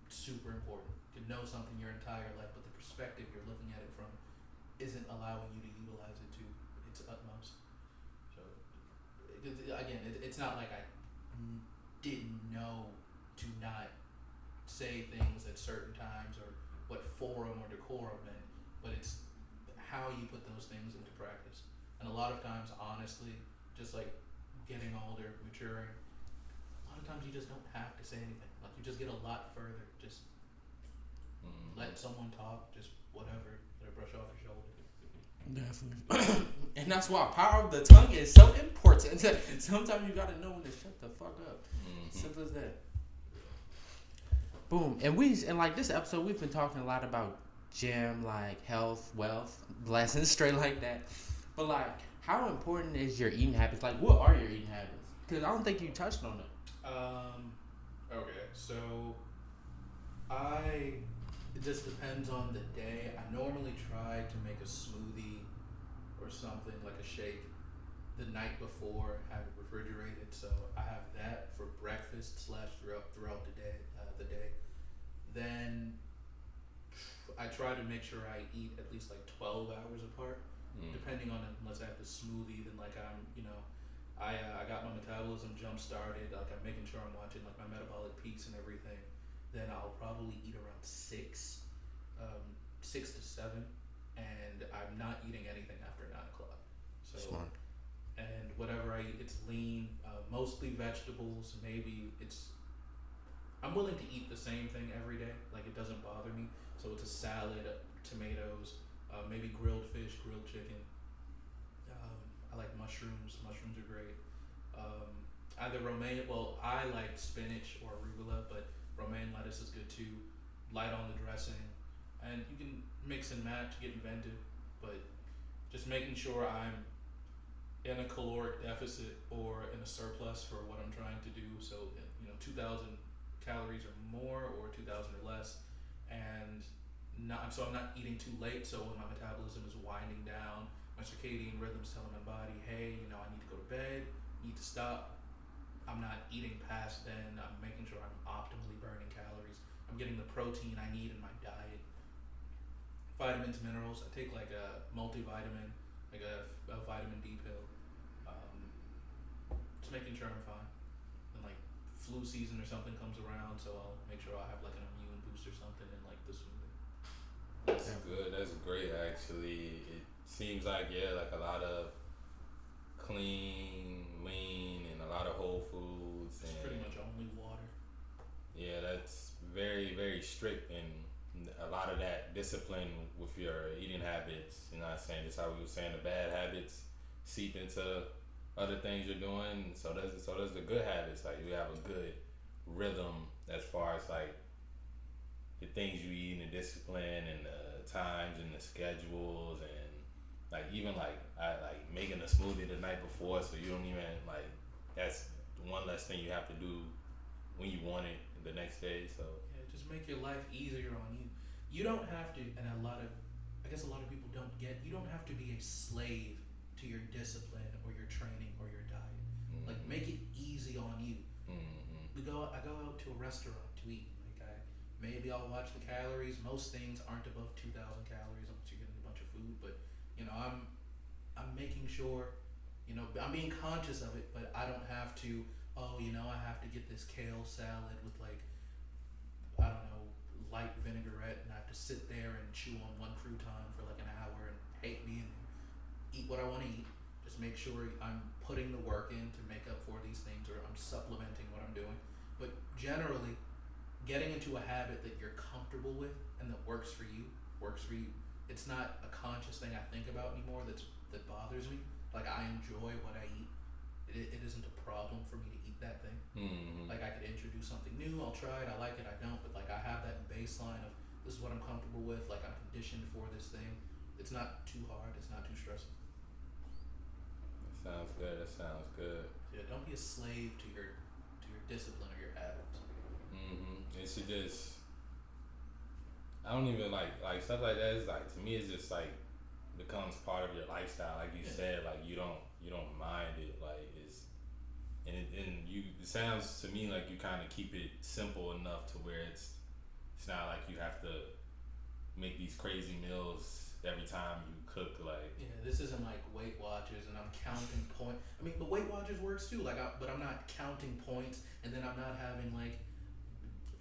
super important. To know something your entire life, but the perspective you're looking at it from isn't allowing you to utilize it to its utmost. So again, it's not like I didn't know to not say things at certain times or what forum or decorum meant, but it's how you put those things into practice. And a lot of times, honestly, just like getting older, maturing, a lot of times you just don't have to say anything. Like you just get a lot further. Just let someone talk, just whatever, let it brush off your shoulder. Definitely. And that's why power of the tongue is so important. Sometimes you gotta know when to shut the fuck up. Simple as that. Boom. And like this episode, we've been talking a lot about gym, like health, wealth, lessons, straight like that. But like, how important is your eating habits? Like, what are your eating habits? Because I don't think you touched on it. Okay, so it just depends on the day. I normally try to make a smoothie or something like a shake the night before, have it refrigerated, so I have that for breakfast / throughout the day. Then I try to make sure I eat at least like 12 hours apart, depending on it. Unless I have the smoothie, then like I got my metabolism jump started. Like I'm making sure I'm watching like my metabolic peaks and everything. Then I'll probably eat around 6 to 7, and I'm not eating anything after 9 o'clock. So, Smart. And whatever I eat, it's lean, mostly vegetables. Maybe I'm willing to eat the same thing every day. Like it doesn't bother me. So it's a salad, tomatoes, maybe grilled fish, grilled chicken. I like mushrooms. Mushrooms are great. Either romaine. Well, I like spinach or arugula, but romaine lettuce is good too. Light on the dressing, and you can mix and match, get inventive, but just making sure I'm in a caloric deficit or in a surplus for what I'm trying to do. So 2,000 calories or more, or 2,000 or less, and I'm not eating too late. So when my metabolism is winding down, my circadian rhythm's telling my body, hey, I need to go to bed, need to stop. I'm not eating past then. I'm making sure I'm optimally burning calories. I'm getting the protein I need in my diet. Vitamins, minerals. I take like a multivitamin, like a vitamin D pill. Just making sure I'm fine. And like flu season or something comes around, so I'll make sure I have like an immune boost or something in like the smoothie. That's good. That's great. Actually, it seems like like a lot of clean, lean, and a lot of whole foods. It's pretty much only water. Yeah, that's very, very strict, and a lot of that discipline with your eating habits. You know what I'm saying? Just how we were saying, the bad habits seep into other things you're doing. So does the good habits. Like you have a good rhythm as far as like the things you eat and the discipline and the times and the schedules, and like even like I like making a smoothie the night before, so you don't even like, that's one less thing you have to do when you want it the next day. So yeah, just make your life easier on you. You don't have to, and I guess a lot of people don't get, you don't have to be a slave to your discipline or your training or your diet. Like make it easy on you. I go out to a restaurant to eat. Like maybe I'll watch the calories. Most things aren't above 2,000 calories unless you're getting a bunch of food. But you know, I'm making sure, you know, I'm being conscious of it, but I don't have to. Oh, you know, I have to get this kale salad with like, I don't know, light vinaigrette, and I have to sit there and chew on one crouton for like an hour and hate me and eat what I want to eat. Just make sure I'm putting the work in to make up for these things, or I'm supplementing what I'm doing. But generally, getting into a habit that you're comfortable with and that works for you. It's not a conscious thing I think about anymore that bothers me. Like, I enjoy what I eat. It isn't a problem for me to eat that thing. Mm-hmm. Like, I could introduce something new, I'll try it, I like it, I don't, but like I have that baseline of this is what I'm comfortable with, like I'm conditioned for this thing. It's not too hard, it's not too stressful. That sounds good. Yeah, don't be a slave to your discipline or your habits. Mm-hmm. It should just, I don't even like stuff like that is like, to me it's just like becomes part of your lifestyle. Like you said, like you don't mind it. Like it's, it sounds to me like you kind of keep it simple enough to where it's not like you have to make these crazy meals every time you cook. Like, yeah, this isn't like Weight Watchers and I'm counting points. I mean, but Weight Watchers works too. Like, but I'm not counting points, and then I'm not having like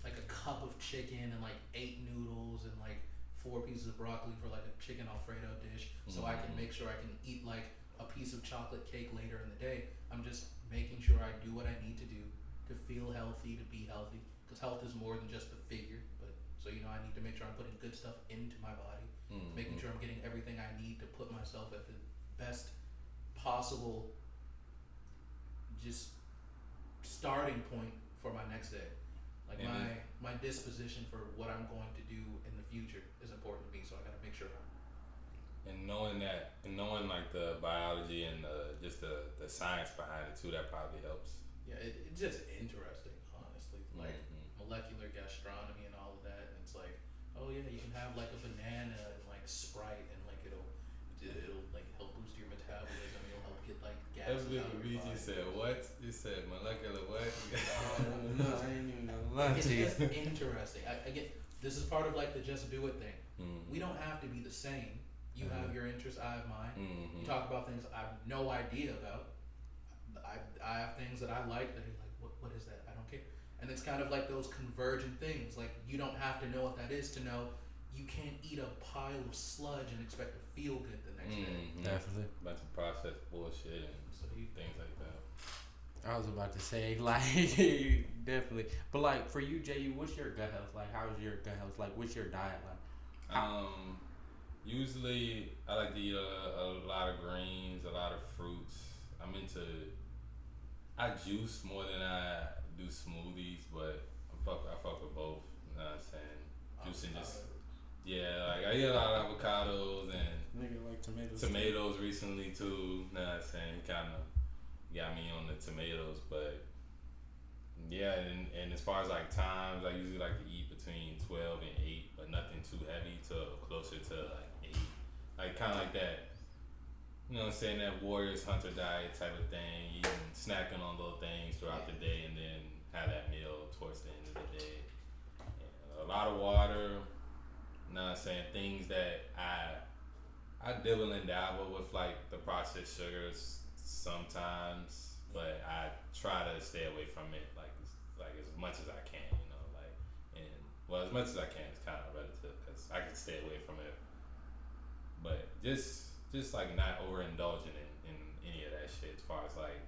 a cup of chicken and like 8 noodles and like 4 pieces of broccoli for like a chicken Alfredo dish, so I can make sure I can eat like a piece of chocolate cake later in the day. I'm just making sure I do what I need to do to feel healthy, to be healthy, because health is more than just the figure. But so, you know, I need to make sure I'm putting good stuff into my body, making sure I'm getting everything I need to put myself at the best possible just starting point for my next day. Like, my disposition for what I'm going to do in the future is important to me, so I gotta make sure and knowing like the biology and just the science behind it too, that probably helps. Yeah, it's just interesting, honestly. Like molecular gastronomy and all of that, and it's like, oh yeah, you can have like a banana and like Sprite, and like it'll like help boost your metabolism. It'll help get like gases out of your body. Said what? You said molecular what? No, I didn't even know. It's just interesting. I get, this is part of like the just do it thing. We don't have to be the same. You have your interests, I have mine. You talk about things I have no idea about. I have things that I like that are like, what is that? I don't care. And it's kind of like those convergent things. Like, you don't have to know what that is to know you can't eat a pile of sludge and expect to feel good the next day. Definitely. Bunch of processed bullshit and things like that. I was about to say, like, definitely. But like, for you, J.U., what's your gut health like? How's your gut health like? What's your diet like? Usually I like to eat a lot of greens, a lot of fruits. I juice more than I do smoothies, but I fuck with both. You know what I'm saying? Juicing like I eat a lot of avocados and Nigga like tomatoes recently too. You know what I'm saying? He kind of got me on the tomatoes, but yeah, and as far as like times, I usually like to eat between 12 and 8, but nothing too heavy, to closer to like 8. Like kind of like that, you know what I'm saying, that warriors hunter diet type of thing, eating, snacking on little things throughout the day, and then have that meal towards the end of the day. And a lot of water, you know what I'm saying, things that I dibble and dabble with, like the processed sugars sometimes, but I try to stay away from it like as much as I can, you know, like, and well, as much as I can is kind of relative because I can stay away from it, but just like not overindulging in any of that shit as far as like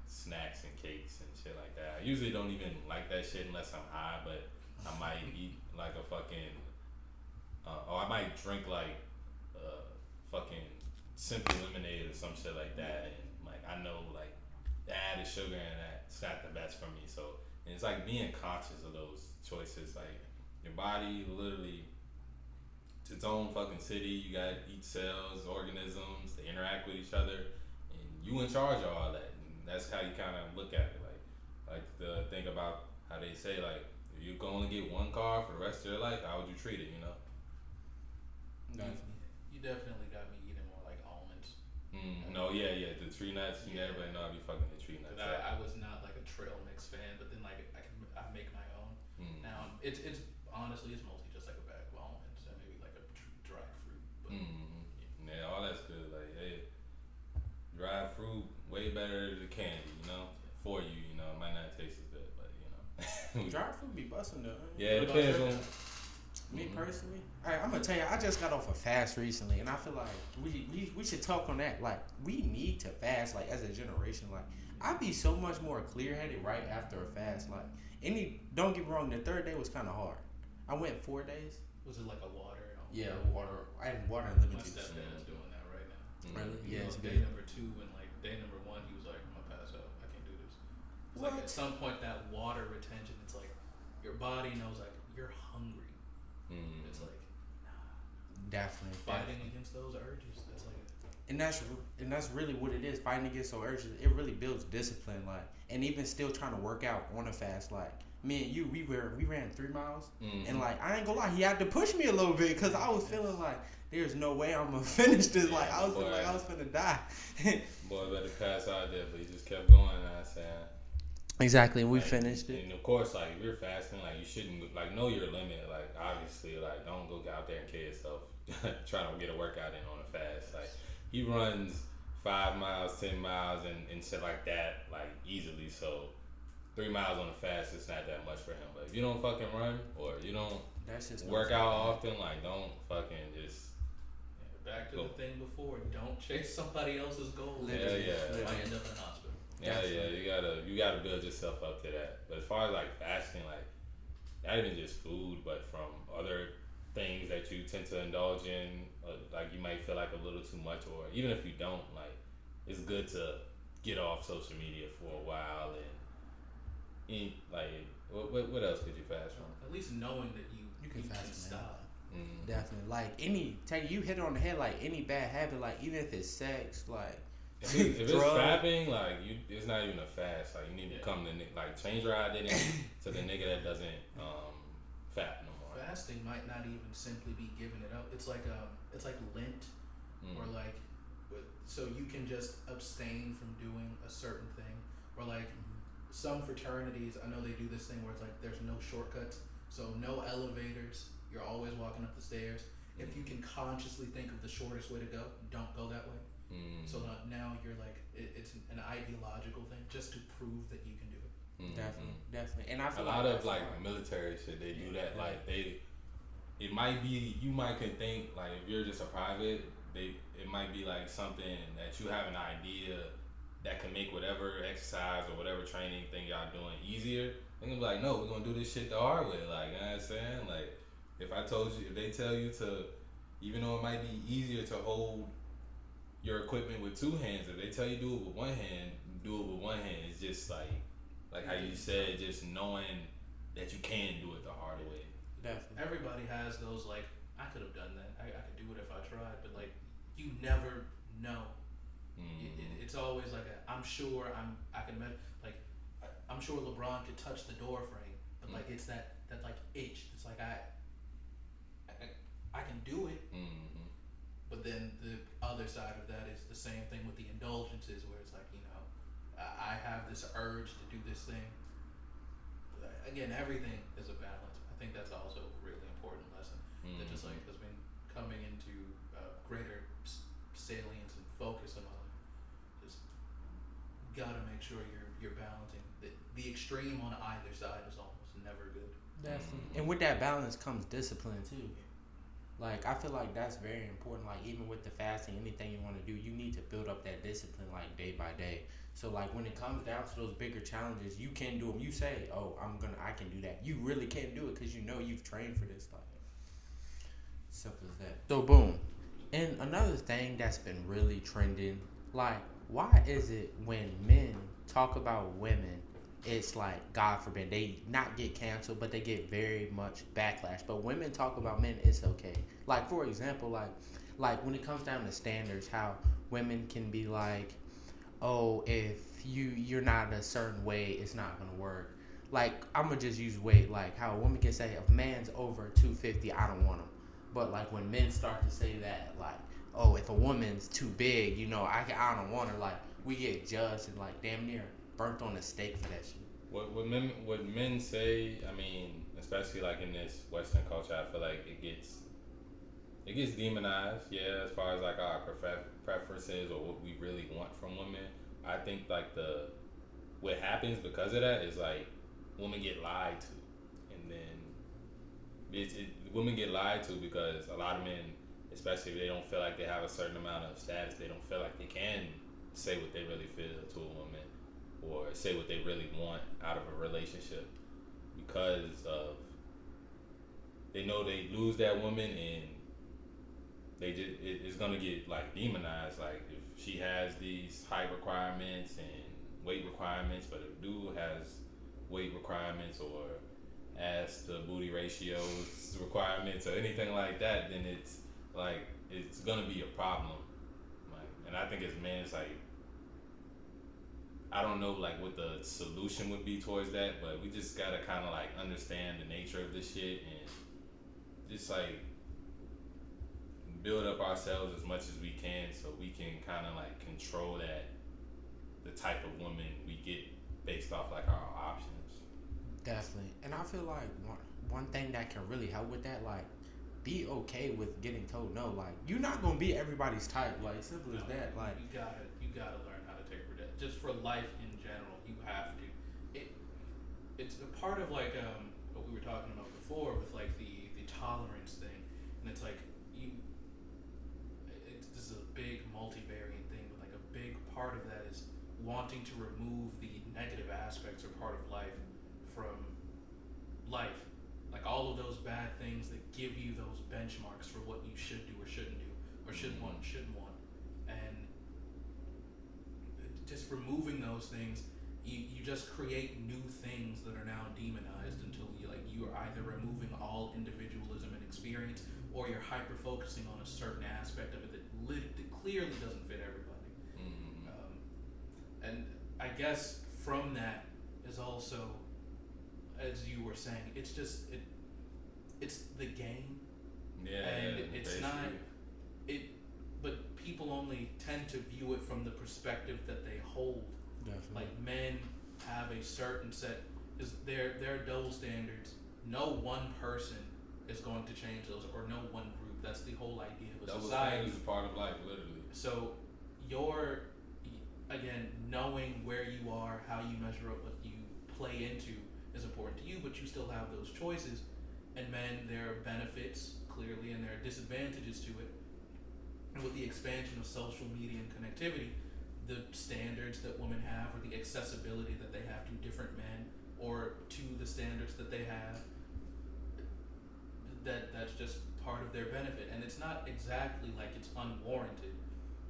snacks and cakes and shit like that. I usually don't even like that shit unless I'm high, but I might eat like a fucking or I might drink like fucking Simply Lemonade or some shit like that, and like I know like the added sugar and that's not the best for me. So, and it's like being conscious of those choices. Like, your body literally, it's its own fucking city. You got each cells, organisms, they interact with each other, and you in charge of all that. And that's how you kind of look at it. Like the think about how they say, like, if you can only get one car for the rest of your life, how would you treat it? You know. You definitely got me eating more like almonds. No, yeah, the tree nuts. Everybody know I be fucking the tree nuts. I was not like a trail mix fan, but then like I make my own. Now it's honestly, it's mostly just like a bag of almonds and maybe like a dried fruit. But yeah, all that's good. Like, hey, dried fruit way better than candy, you know. For you, you know, it might not taste as good, but you know. Dried fruit be busting though. Yeah, it depends on. Me personally, alright, I'm gonna tell you, I just got off a fast recently, and I feel like we should talk on that. Like, we need to fast, like as a generation. Like, I be so much more clear headed right after a fast. Like, don't get me wrong, the third day was kind of hard. I went 4 days. Was it like a water? Yeah, water. I had water and lemon My juice. stepdad's doing that right now. Really? He Yeah, it's on good. day number 2 and like day number 1, he was like, I'm gonna pass out. I can't do this. It's like What? at some point that water retention, it's like your body knows like you're hungry. It's like Definitely fighting against those urges. That's like and that's really what it is. Fighting against those urges, it really builds discipline. Like, and even still trying to work out on a fast. Like, me and you, we ran 3 miles, and like, I ain't gonna lie, he had to push me a little bit because I was feeling like there's no way I'm gonna finish this. Like, I was feeling like I was gonna die. Boy, better pass out there, but he just kept going. I'm saying. Exactly, and we like, finished it. And of course, like, if you're fasting, like, you shouldn't, like, know your limit. Like, obviously, like, don't go out there and kill yourself trying to get a workout in on a fast. Like, he runs 5 miles, 10 miles, and shit like that, like, easily. So 3 miles on a fast, it's not that much for him. But if you don't fucking run or you don't work out often, like, don't fucking just. back to the thing before. Don't chase somebody else's goals. Yeah. You might end up in the hospital. Yeah, you gotta build yourself up to that. But as far as like fasting, like not even just food, but from other things that you tend to indulge in, like you might feel like a little too much, or even if you don't, like it's good to get off social media for a while and eat. Like what else could you fast from? At least knowing that you can fast, stop. Definitely, like you hit it on the head. Like any bad habit, like even if it's sex, like. If it's fapping, like it's not even a fast. Like you need to come to like change your identity to the nigga that doesn't fap no more. Fasting might not even simply be giving it up. It's like Lent, or like so you can just abstain from doing a certain thing, or like some fraternities. I know they do this thing where it's like there's no shortcuts, so no elevators. You're always walking up the stairs. If you can consciously think of the shortest way to go, don't go that way. So now you're like it's an ideological thing just to prove that you can do it. Definitely, and I feel a lot of like military shit they do that. Like it might be you might could think like if you're just a private, it might be like something that you have an idea that can make whatever exercise or whatever training thing y'all doing easier. They're gonna be like, no, we're gonna do this shit the hard way. Like, you know what I'm saying? Like, if they tell you to, even though it might be easier to hold your equipment with 2 hands, if they tell you do it with 1 hand, do it with 1 hand. It's just like how you said, just knowing that you can do it the hard way. Definitely. Everybody has those like I could have done that. I could do it if I tried, but like you never know. It's always like I'm sure I can like I'm sure LeBron could touch the door frame, but like it's that like itch. It's like I can do it. But then the other side of that is the same thing with the indulgences, where it's like, you know, I have this urge to do this thing. Again, everything is a balance. I think that's also a really important lesson that just like has been coming into greater salience and focus in my life. Just gotta make sure you're balancing. The extreme on either side is almost never good. Definitely, and with that balance comes discipline too. Like, I feel like that's very important. Like, even with the fasting, anything you want to do, you need to build up that discipline, like, day by day. So, like, when it comes down to those bigger challenges, you can do them. You say, oh, I can do that. You really can do it because you know you've trained for this. Like, simple as that. So, boom. And another thing that's been really trending, like, why is it when men talk about women, it's like, God forbid, they not get canceled, but they get very much backlash. But women talk about men, it's okay. Like, for example, like when it comes down to standards, how women can be like, oh, if you're not a certain way, it's not gonna work. Like, I'm gonna just use weight. Like, how a woman can say, if a man's over 250, I don't want him. But like when men start to say that, like, oh, if a woman's too big, you know, I don't want her. Like, we get judged and like damn near burnt on a stake for that shit. What men say, I mean, as especially like in this Western culture, I feel like it gets demonized. Yeah, as far as like our preferences or what we really want from women. I think like what happens because of that is like women get lied to, and then women get lied to because a lot of men, especially if they don't feel like they have a certain amount of status, they don't feel like they can say what they really feel to a woman or say what they really want out of a relationship because of they know they lose that woman and it's gonna get like demonized. Like if she has these height requirements and weight requirements, but if a dude has weight requirements or ass to booty ratios requirements or anything like that, then it's like it's gonna be a problem. Like, and I think as men, it's like I don't know like what the solution would be towards that, but we just gotta kind of like understand the nature of this shit and just like build up ourselves as much as we can so we can kind of like control the type of woman we get based off like our options. Definitely. And I feel like one thing that can really help with that, like, be okay with getting told no. Like, you're not gonna be everybody's type. Like, simple as that. Like, you gotta learn how to take that. Just for life in general, you have to. It's a part of like what we were talking about before with like the tolerance thing, and it's like this is a big multivariate thing, but like a big part of that is wanting to remove the negative aspects or part of life from life. Like all of those bad things that give you those benchmarks for what you should do or shouldn't do, or shouldn't want. And just removing those things, you just create new things that are now demonized until you are either removing all individualism and experience, or you're hyper focusing on a certain aspect of it that clearly doesn't fit everybody. And I guess from that is also, as you were saying, it's just it's the game. Yeah, and it's basically. not it, but people only tend to view it from the perspective that they hold. definitely. Like men have a certain set, is their double standards. No one person is going to change those, or no one group. That's the whole idea of a Double society. standards is part of life, literally. So again, knowing where you are, how you measure up, what you play into is important to you, but you still have those choices. And men, there are benefits clearly, and there are disadvantages to it. And with the expansion of social media and connectivity, the standards that women have, or the accessibility that they have to different men, or to the standards that they have, that's just part of their benefit. And it's not exactly like it's unwarranted,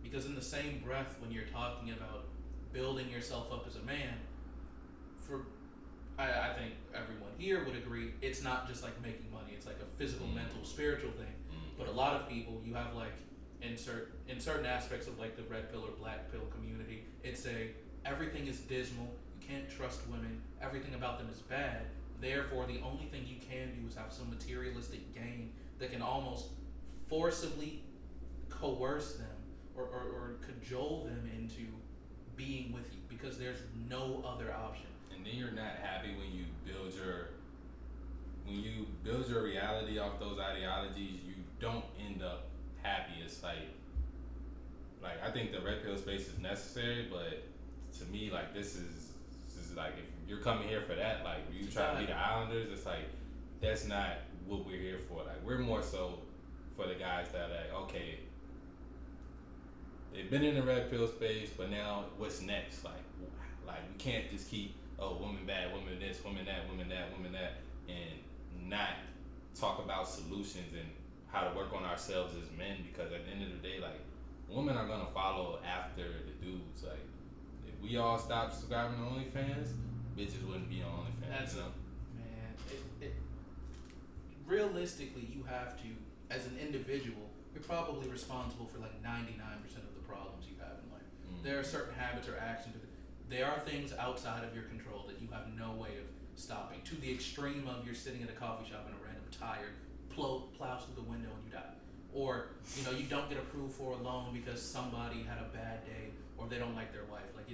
because in the same breath, when you're talking about building yourself up as a man, I think everyone here would agree, it's not just like making money. It's like a physical, mental, spiritual thing. But a lot of people, you have like in certain aspects of like the red pill or black pill community, it's everything is dismal. You can't trust women. Everything about them is bad. Therefore, the only thing you can do is have some materialistic gain that can almost forcibly coerce them or cajole them into being with you, because there's no other option. And then you're not happy when you build your reality off those ideologies. You don't end up happy. It's like I think the red pill space is necessary, but to me, like this is like, if you're coming here for that, like you try to be the Islanders, it's like that's not what we're here for. Like we're more so for the guys that are like, okay, they've been in the red pill space, but now what's next? Like we can't just keep woman bad, woman this, woman that, woman that, woman that, and not talk about solutions and how to work on ourselves as men, because at the end of the day, like women are gonna follow after the dudes. Like if we all stopped subscribing to OnlyFans, bitches wouldn't be on OnlyFans. Man, realistically, you have to, as an individual, you're probably responsible for like 99% of the problems you have in life. There are certain habits or actions. There are things outside of your control that you have no way of stopping, to the extreme of you're sitting at a coffee shop and a random tire plows through the window and you die. Or, you don't get approved for a loan because somebody had a bad day, or they don't like their wife. Like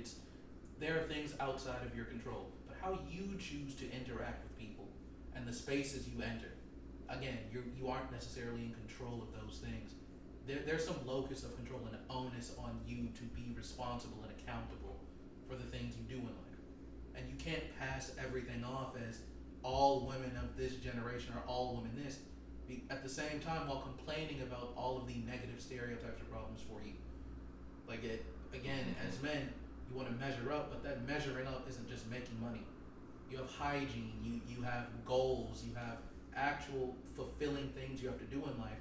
there are things outside of your control. But how you choose to interact with people and the spaces you enter. Again, you aren't necessarily in control of those things. There's some locus of control and onus on you to be responsible and accountable for the things you do in life. And you can't pass everything off as all women of this generation are all women this, at the same time while complaining about all of the negative stereotypes or problems for you. Like, again, as men, you want to measure up, but that measuring up isn't just making money. You have hygiene, you have goals, you have actual fulfilling things you have to do in life,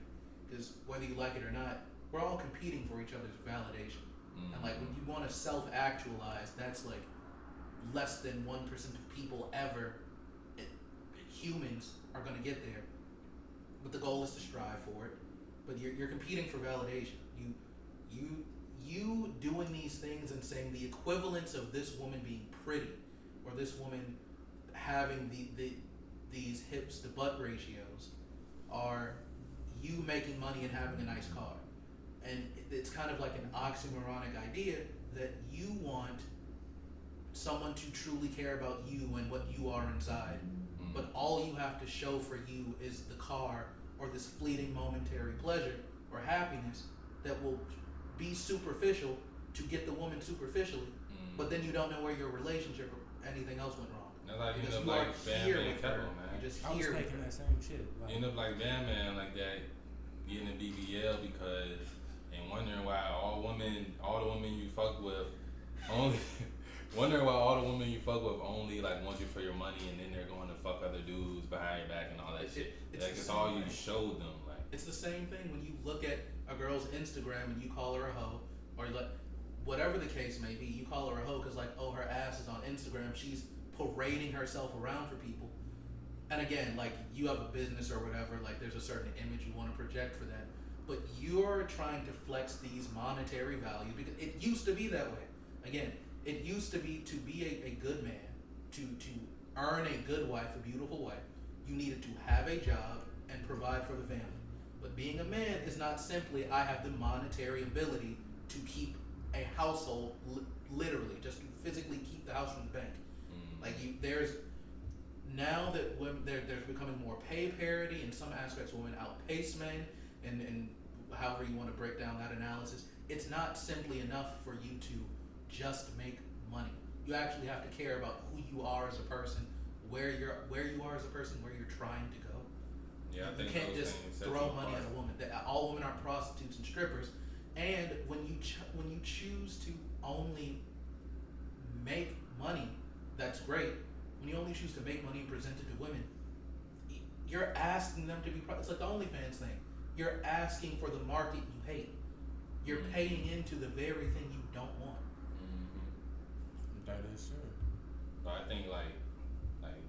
because whether you like it or not, we're all competing for each other's validation. And like, when you want to self-actualize, that's like less than 1% of people ever, humans, are going to get there. But the goal is to strive for it. But you're competing for validation. You doing these things and saying the equivalence of this woman being pretty, or this woman having these hips to butt ratios, are you making money and having a nice car. And it's kind of like an oxymoronic idea that you want someone to truly care about you and what you are inside, but all you have to show for you is the car or this fleeting momentary pleasure or happiness that will be superficial to get the woman superficially, but then you don't know where your relationship or anything else went wrong. That's like, you Because end you up like aren't Bam here Man with Kevo, her. man. You're just I was here with thinking her. that same shit. You Like, end up like Bam Man like that, getting a BBL because, and wondering why all the women you fuck with only wondering why all the women you fuck with only like want you for your money, and then they're going to fuck other dudes behind your back and all that shit. It's all you showed them. Like, it's the same thing when you look at a girl's Instagram and you call her a hoe, or whatever the case may be, you call her a hoe because like, oh, her ass is on Instagram, she's parading herself around for people. And again, like, you have a business or whatever, like there's a certain image you want to project for that, but you're trying to flex these monetary values because it used to be that way. Again, it used to be a good man, to earn a good wife, a beautiful wife, you needed to have a job and provide for the family. But being a man is not simply, I have the monetary ability to keep a household, literally, just to physically keep the house from the bank. Like, there's, now that women, there's becoming more pay parity. In some aspects, women outpace men, and however you want to break down that analysis, it's not simply enough for you to just make money. You actually have to care about who you are as a person, where you are as a person, where you're trying to go. yeah, I You think can't those just things set throw you money apart. at a woman. All women aren't prostitutes and strippers. And when you choose to only make money, that's great. When you only choose to make money and present it to women, you're asking them to be. It's like the OnlyFans thing. You're asking for the market you hate. You're paying into the very thing you don't want. that is true. But I think like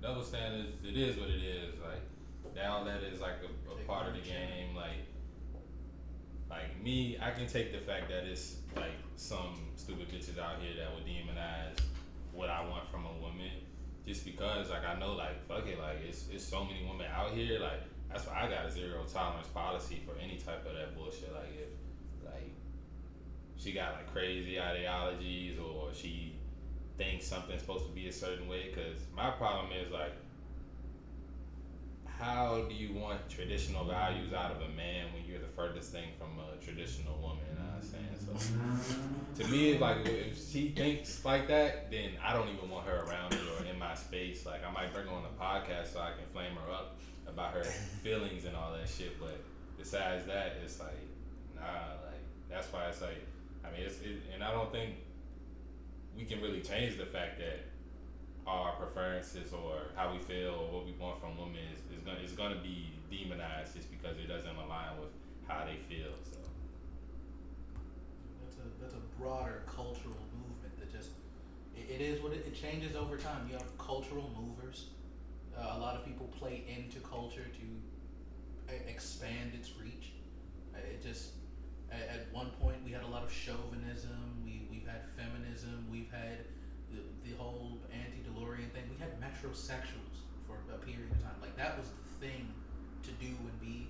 double standards, it is what it is. Like, now that is like a part of the game. Like me, I can take the fact that it's like some stupid bitches out here that would demonize what I want from a woman, just because like I know like fuck it, like it's so many women out here, like that's why I got a zero tolerance policy for any type of that bullshit. Like, if like she got like crazy ideologies or she thinks something's supposed to be a certain way, because my problem is like, how do you want traditional values out of a man when you're the furthest thing from a traditional woman? You know what I'm saying? So to me, like, if she thinks like that, then I don't even want her around me or in my space. Like, I might bring her on the podcast so I can flame her up about her feelings and all that shit. But besides that, it's like, nah. Like, that's why it's like, I mean, and I don't think we can really change the fact that our preferences or how we feel or what we want from women is gonna be demonized just because it doesn't align with how they feel. So That's a broader cultural movement that just it is what it changes over time. You have cultural movers. A lot of people play into culture to expand its reach. It just at one point we had a lot of chauvinism. We've had feminism. We've had the whole anti-Delorean thing. We had metrosexuals for a period of time. Like, that was the thing to do and be.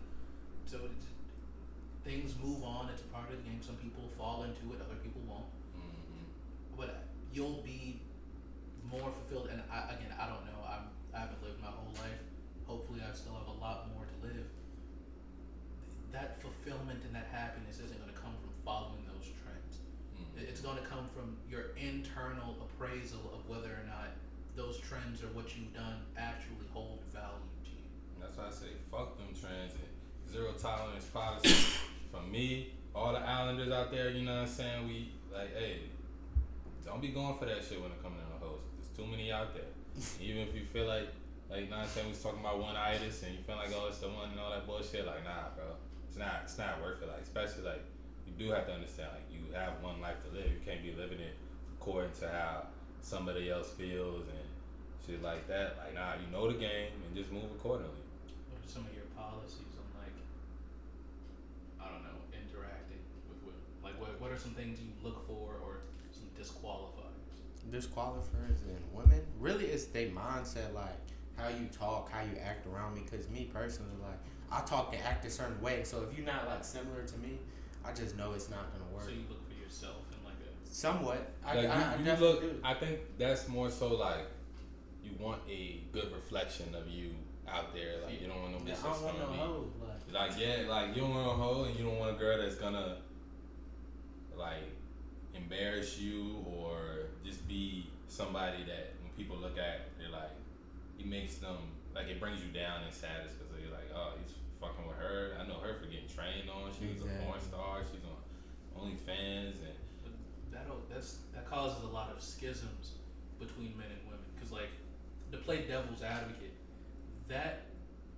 So things move on. It's a part of the game. Some people fall into it. Other people won't. But you'll be more fulfilled. And I don't know. I haven't lived my whole life. and that happiness isn't going to come from following those trends. It's going to come from your internal appraisal of whether or not those trends or what you've done actually hold value to you. That's why I say fuck them trends and zero tolerance policy. From me, all the Islanders out there, you know what I'm saying? We like, hey, don't be going for that shit when it comes to the host. There's too many out there. Even if you feel like you know what I'm saying, we was talking about one-itis and you feel like, oh, it's the one and all that bullshit. Like, nah, bro. It's not worth it. Like, especially like, you do have to understand, like, you have one life to live. You can't be living it according to how somebody else feels and shit like that. Like, nah, you know the game and just move accordingly. What are some of your policies on, like, I don't know, interacting with women? Like, what are some things you look for or some disqualifiers? Disqualifiers in women? Really, it's their mindset, like, how you talk, how you act around me. Because me personally, like, I talk and act a certain way. So if you're not, like, similar to me, I just know it's not going to work. So you look for yourself in, like, a... Somewhat. Like, I you definitely look, do. I think that's more so like, you want a good reflection of you out there. Like, you don't want no bitch I that's don't want gonna no be... hoe. Like, yeah, like, you don't want a hoe and you don't want a girl that's gonna, like, embarrass you or just be somebody that when people look at, they're like, it makes them, like, it brings you down in status because you're like, oh, he's fucking with her. I know her for getting trained on. She was a porn star. She's on OnlyFans and... That causes a lot of schisms between men and women. Because, like, to play devil's advocate, that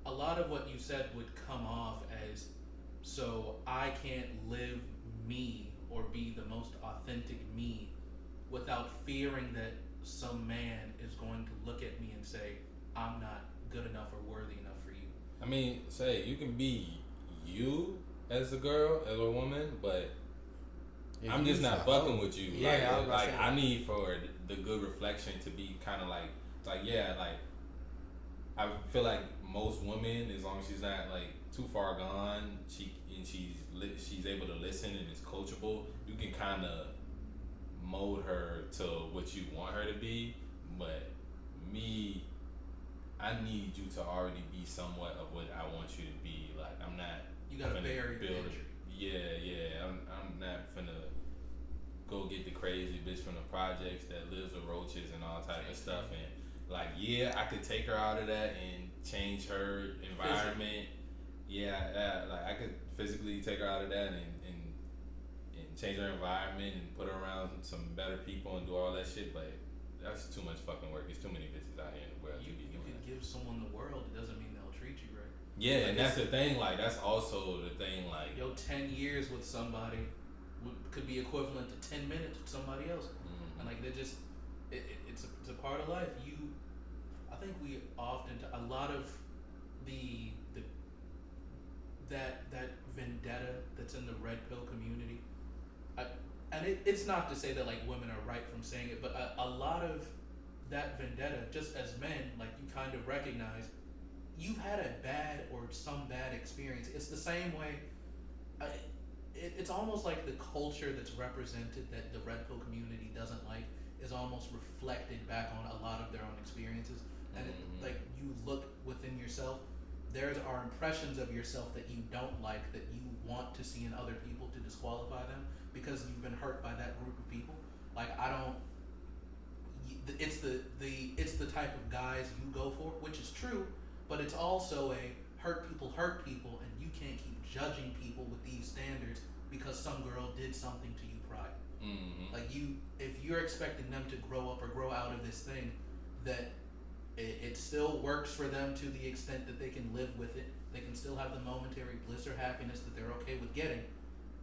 a lot of what you said would come off as, so I can't live me or be the most authentic me without fearing that some man is going to look at me and say, I'm not good enough or worthy enough for you. I mean, say, you can be you as a girl, as a woman, but I'm just not fucking with you. Yeah, like I need for the good reflection to be kind of like yeah, like I feel like most women, as long as she's not like too far gone, she's able to listen and is coachable. You can kind of mold her to what you want her to be. But me, I need you to already be somewhat of what I want you to be. Like, I'm not. You gotta bury the build. picture. Yeah. I'm not finna go get the crazy bitch from the projects that lives with roaches and all type of stuff. And like, yeah, I could take her out of that and change her environment. Yeah, like I could physically take her out of that and change her environment and put her around some better people and do all that shit. But that's too much fucking work. There's too many bitches out here in the world to be doing You could give someone the world. It doesn't mean they'll treat you right. Yeah, and that's the thing. Like, that's also the thing. Like, 10 years with somebody could be equivalent to 10 minutes with somebody else. Mm-hmm. And like, they're just, it's a part of life. I think we often, a lot of that vendetta that's in the red pill community, and it's not to say that like women are right from saying it, but a lot of that vendetta, just as men, like you kind of recognize, you've had a bad or some bad experience. It's the same way. It's almost like the culture that's represented that the red pill community doesn't like is almost reflected back on a lot of their own experiences. And like you look within yourself, there are impressions of yourself that you don't like, that you want to see in other people to disqualify them because you've been hurt by that group of people. Like it's the type of guys you go for, which is true, but it's also a hurt people, and you can't keep judging people with these standards because some girl did something to you prior. Mm-hmm. Like if you're expecting them to grow up or grow out of this thing, that it still works for them to the extent that they can live with it. They can still have the momentary bliss or happiness that they're okay with getting.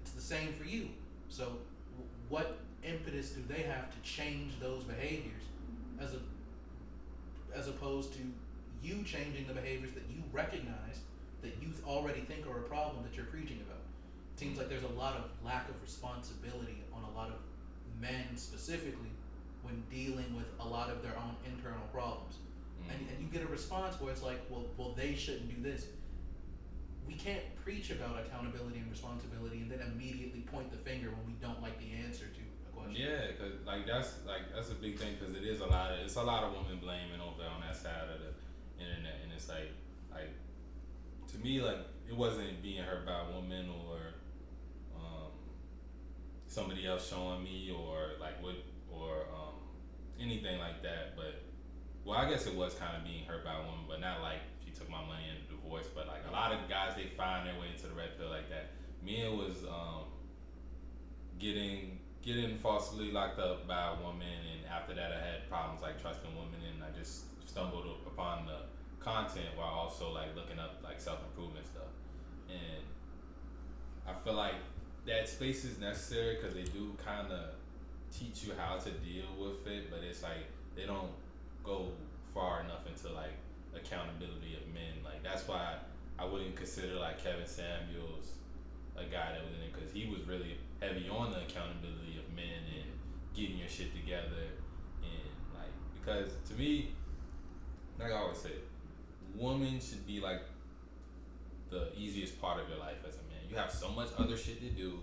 It's the same for you. So what impetus do they have to change those behaviors as opposed to you changing the behaviors that you recognize that you already think are a problem that you're preaching about? It seems like there's a lot of lack of responsibility on a lot of men specifically when dealing with a lot of their own internal problems. And you get a response where it's like, well, they shouldn't do this. We can't preach about accountability and responsibility and then immediately point the finger when we don't like the answer to a question. Yeah, cause that's a big thing, because it's a lot of women blaming over on that side of the internet, and it's like to me, like, it wasn't being hurt by a woman or somebody else showing me or like what or anything like that. But well, I guess it was kind of being hurt by a woman, but not like she took my money in a divorce. But like a lot of guys, they find their way into the red pill like that. Me, it was getting falsely locked up by a woman, and after that, I had problems like trusting women, and I just stumbled upon the content while also like looking up like self improvement stuff, and I feel like that space is necessary because they do kind of teach you how to deal with it, but it's like they don't go far enough into like accountability of men. Like that's why I wouldn't consider like Kevin Samuels a guy that was in it, because he was really heavy on the accountability of men and getting your shit together, and like because to me, like I always say, women should be like the easiest part of your life as a man. You have so much other shit to do.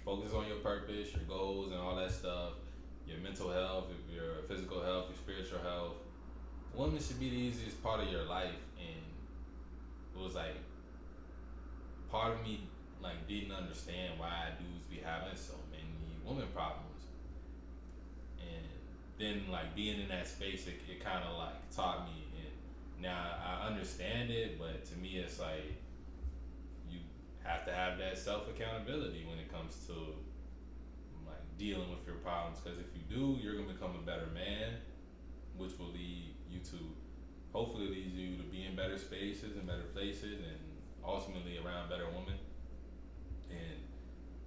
Focus on your purpose, your goals, and all that stuff. Your mental health, your physical health, your spiritual health. Women should be the easiest part of your life, and it was like part of me like didn't understand why dudes be having so many woman problems, and then like being in that space, it kind of like taught me, and now I understand it, but to me it's like you have to have that self accountability when it comes to like dealing with your problems, because if you do, you're gonna become a better man, which will lead you to hopefully leads you to be in better spaces and better places, and ultimately around better women, and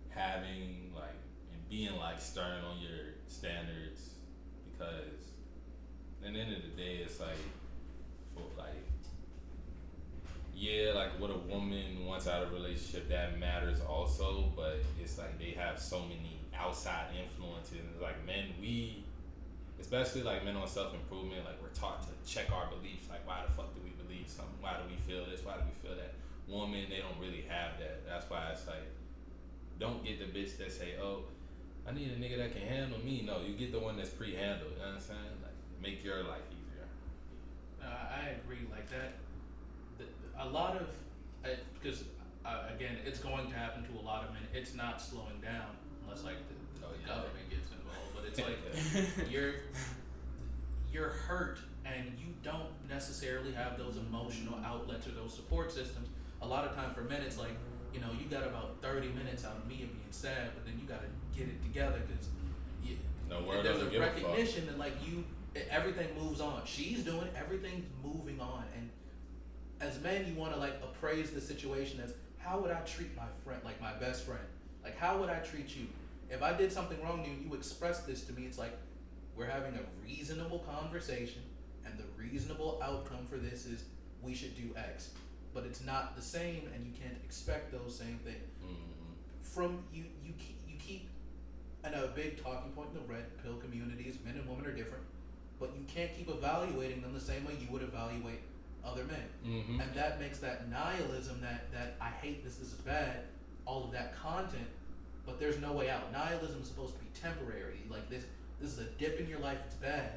having like and being like stern on your standards, because at the end of the day it's like for like yeah, like what a woman wants out of a relationship, that matters also, but it's like they have so many outside influences. Like men, especially like men on self-improvement, like we're taught to check our beliefs, like why the fuck do we believe something, why do we feel this, why do we feel that. Women, they don't really have that. That's why it's like, don't get the bitch that say, oh, I need a nigga that can handle me. No, you get the one that's pre-handled, you know what I'm saying? Like make your life easier. I agree, like that. A lot of, because again, it's going to happen to a lot of men. It's not slowing down unless like the government gets involved. But it's like you're hurt and you don't necessarily have those emotional outlets or those support systems. A lot of time for men, it's like, you know, you got about 30 minutes out of me of being sad, but then you got to get it together because there's a recognition that like everything moves on. She's doing it, everything's moving on, and as men, you want to like appraise the situation as, how would I treat my friend, like my best friend? Like, how would I treat you? If I did something wrong to you, you express this to me, it's like, we're having a reasonable conversation, and the reasonable outcome for this is we should do X. But it's not the same, and you can't expect those same things. Mm-hmm. From you keep, and a big talking point in the red pill community is men and women are different, but you can't keep evaluating them the same way you would evaluate other men. Mm-hmm. And that makes that nihilism, that I hate this is bad, all of that content, but there's no way out. Nihilism is supposed to be temporary. Like this is a dip in your life, it's bad.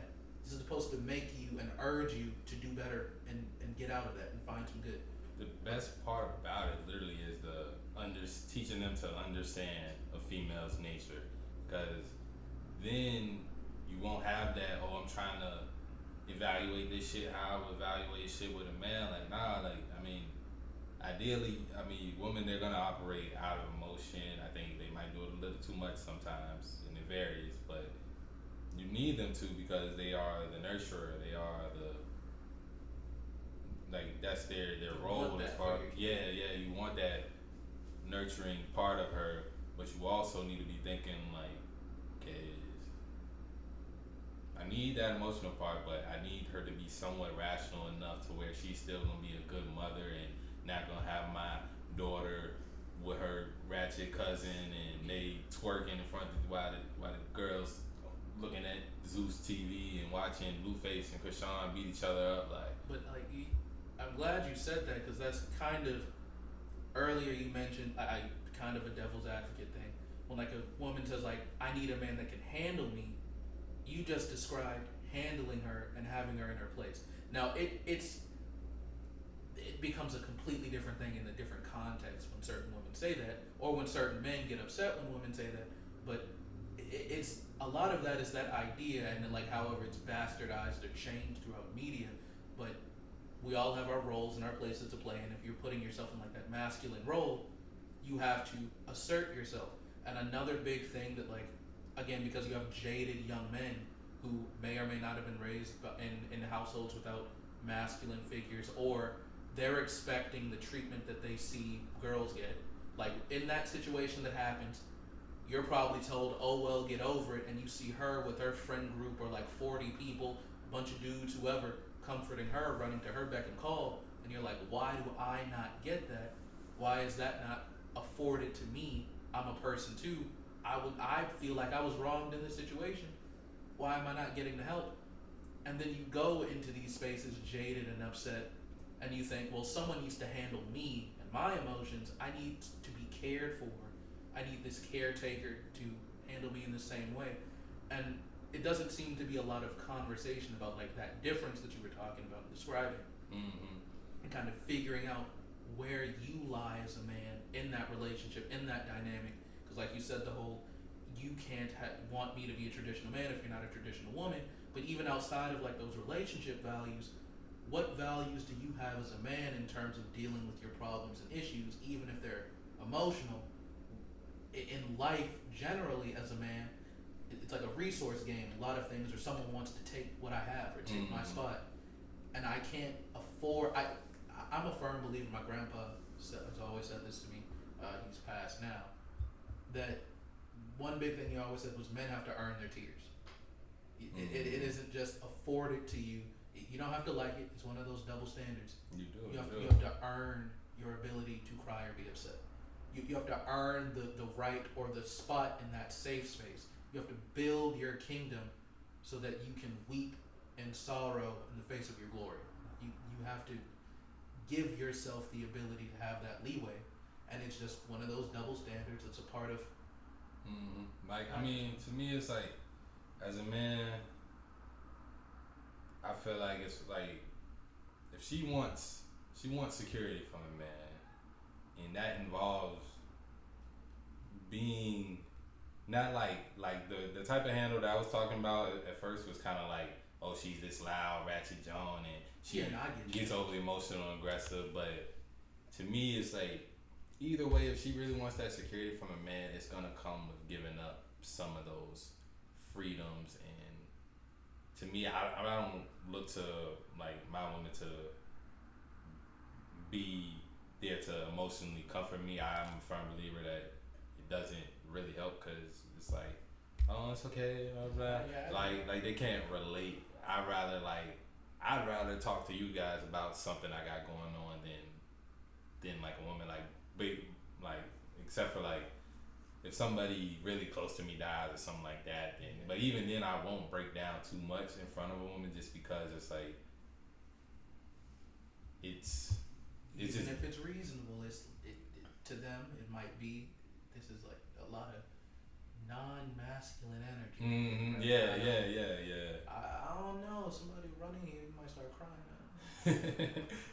This is supposed to make you and urge you to do better and get out of that and find some good. The best part about it literally is teaching them to understand a female's nature, because then you won't have that, oh, I'm trying to evaluate this shit how I would evaluate shit with a man. Like, nah, like, I mean, ideally, women, they're gonna operate out of emotion. I think they might do it a little too much sometimes, and it varies, but you need them to, because they are the nurturer, they are like, that's their role as far as, you want that nurturing part of her, but you also need to be thinking like, okay, I need that emotional part, but I need her to be somewhat rational enough to where she's still gonna be a good mother and not gonna have my daughter with her ratchet cousin and they twerking in front of while the girls looking at Zeus TV and watching Blueface and Krishan beat each other up, like. But like, I'm glad you said that, because that's kind of, earlier you mentioned I kind of a devil's advocate thing. When like a woman says like, I need a man that can handle me, you just described handling her and having her in her place. Now it becomes a completely different thing in a different context when certain women say that, or when certain men get upset when women say that. but it's a lot of that is that idea, and then like however it's bastardized or changed throughout media. But we all have our roles and our places to play, and if you're putting yourself in like that masculine role, you have to assert yourself. And another big thing that, like, again, because you have jaded young men who may or may not have been raised in households without masculine figures, or they're expecting the treatment that they see girls get. Like, in that situation that happens, you're probably told, oh, well, get over it, and you see her with her friend group or like 40 people, a bunch of dudes, whoever, comforting her, running to her beck and call, and you're like, why do I not get that? Why is that not afforded to me? I'm a person too. I feel like I was wronged in this situation. Why am I not getting the help? And then you go into these spaces jaded and upset, and you think, well, someone needs to handle me and my emotions. I need to be cared for. I need this caretaker to handle me in the same way. And it doesn't seem to be a lot of conversation about like that difference that you were talking about and describing. Mm-hmm. And kind of figuring out where you lie as a man in that relationship, in that dynamic. Because like you said, the whole, you can't want me to be a traditional man if you're not a traditional woman. But even outside of like those relationship values, what values do you have as a man in terms of dealing with your problems and issues, even if they're emotional? In life, generally, as a man, it's like a resource game. A lot of things, or someone wants to take what I have or take my spot, and I can't afford. I'm a firm believer. My grandpa has always said this to me. He's passed now. That one big thing he always said was men have to earn their tears. It isn't just afforded to you. You don't have to like it. It's one of those double standards. You do. You have to earn your ability to cry or be upset. You have to earn the right or the spot in that safe space. You have to build your kingdom so that you can weep in sorrow in the face of your glory. You have to give yourself the ability to have that leeway, and it's just one of those double standards. It's a part of. Like, I mean, to me, it's like, as a man, I feel like it's like, if she wants security from a man, and that involves being not like the type of handle that I was talking about at first was kind of like, oh, she's this loud, ratchet Joan, and she gets overly emotional and aggressive. But to me, it's like, either way, if she really wants that security from a man, it's gonna come with giving up some of those freedoms. And to me, I don't look to like my woman to be there to emotionally comfort me. I'm a firm believer that it doesn't really help, because it's like, oh, it's okay, blah, blah. Like they can't relate. I'd rather talk to you guys about something I got going on than like a woman, like big, like, except for like if somebody really close to me dies or something like that, then, but even then I won't break down too much in front of a woman, just because it's like, it's Even just, if it's reasonable, to them it might be, this is like a lot of non-masculine energy. mm-hmm. Right? Yeah. I don't know. Somebody running here, you might start crying now.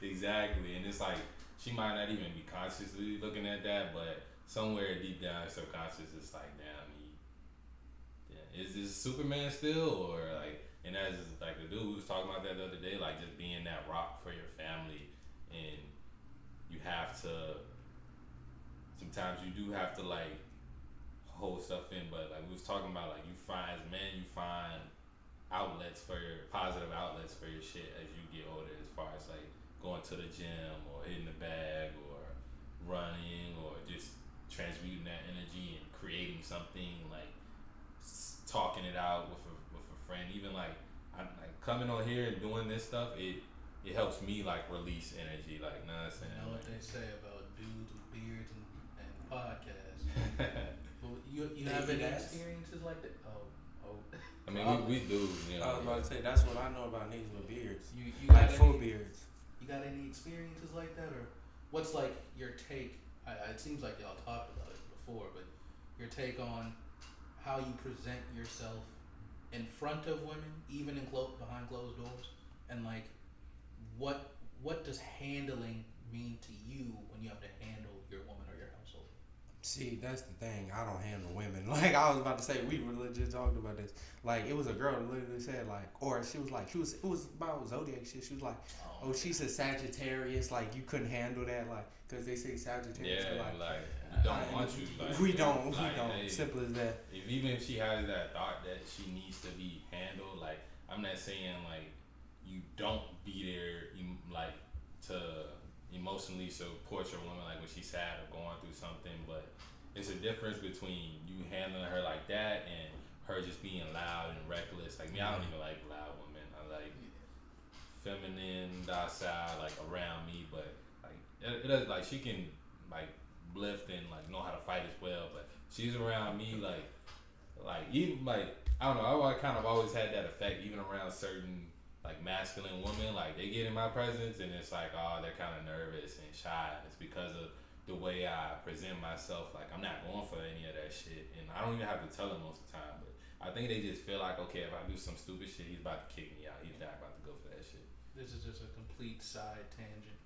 Exactly, and it's like she might not even be consciously looking at that, but somewhere deep down subconscious, it's like, damn, is this Superman still, or like? And as like the dude who was talking about that the other day, like just being that rock for your family, and you have to. Sometimes you do have to like hold stuff in, but like we was talking about, like you find, as men, you find outlets for your positive outlets for your shit as you get older, as far as like going to the gym or hitting the bag or running or just transmuting that energy and creating something, like talking it out with a friend. Even like I'm like coming on here and doing this stuff, it helps me like release energy, like, know what I'm saying? You know what they say about dudes with beards and podcasts. But you have any experiences like that? Oh. I mean, we do. You know, I was about to say, that's what I know about niggas with beards. You like got full any, beards. You got any experiences like that, or what's like your take? It seems like y'all talked about it before, but your take on how you present yourself in front of women, even in behind closed doors, and like what does handling mean to you when you have to handle your woman or your household? See, that's the thing. I don't handle women. Like I was about to say, we were legit talking about this. Like it was a girl that literally said like, or she was like, it was about zodiac shit. She was like, oh, she's a Sagittarius. Like you couldn't handle that, like, cause they say Sagittarius. Yeah, Like we don't want you. Like, we don't. Hey, Simple as that. Even if she has that thought that she needs to be handled, like I'm not saying like you don't be there, like to emotionally support your woman, like when she's sad or going through something, but it's a difference between you handling her like that and her just being loud and reckless. Like me, I don't even like loud women. I like feminine, docile, like around me, but like it does, like she can like lift and like know how to fight as well, but she's around me like even like I don't know, I kind of always had that effect even around certain like masculine women. Like they get in my presence and it's like, oh, they're kind of nervous and shy. It's because of the way I present myself. Like I'm not going for any of that shit, and I don't even have to tell them most of the time, but I think they just feel like, okay, if I do some stupid shit, he's about to kick me out, he's not about to go for that shit. This is just a complete side tangent.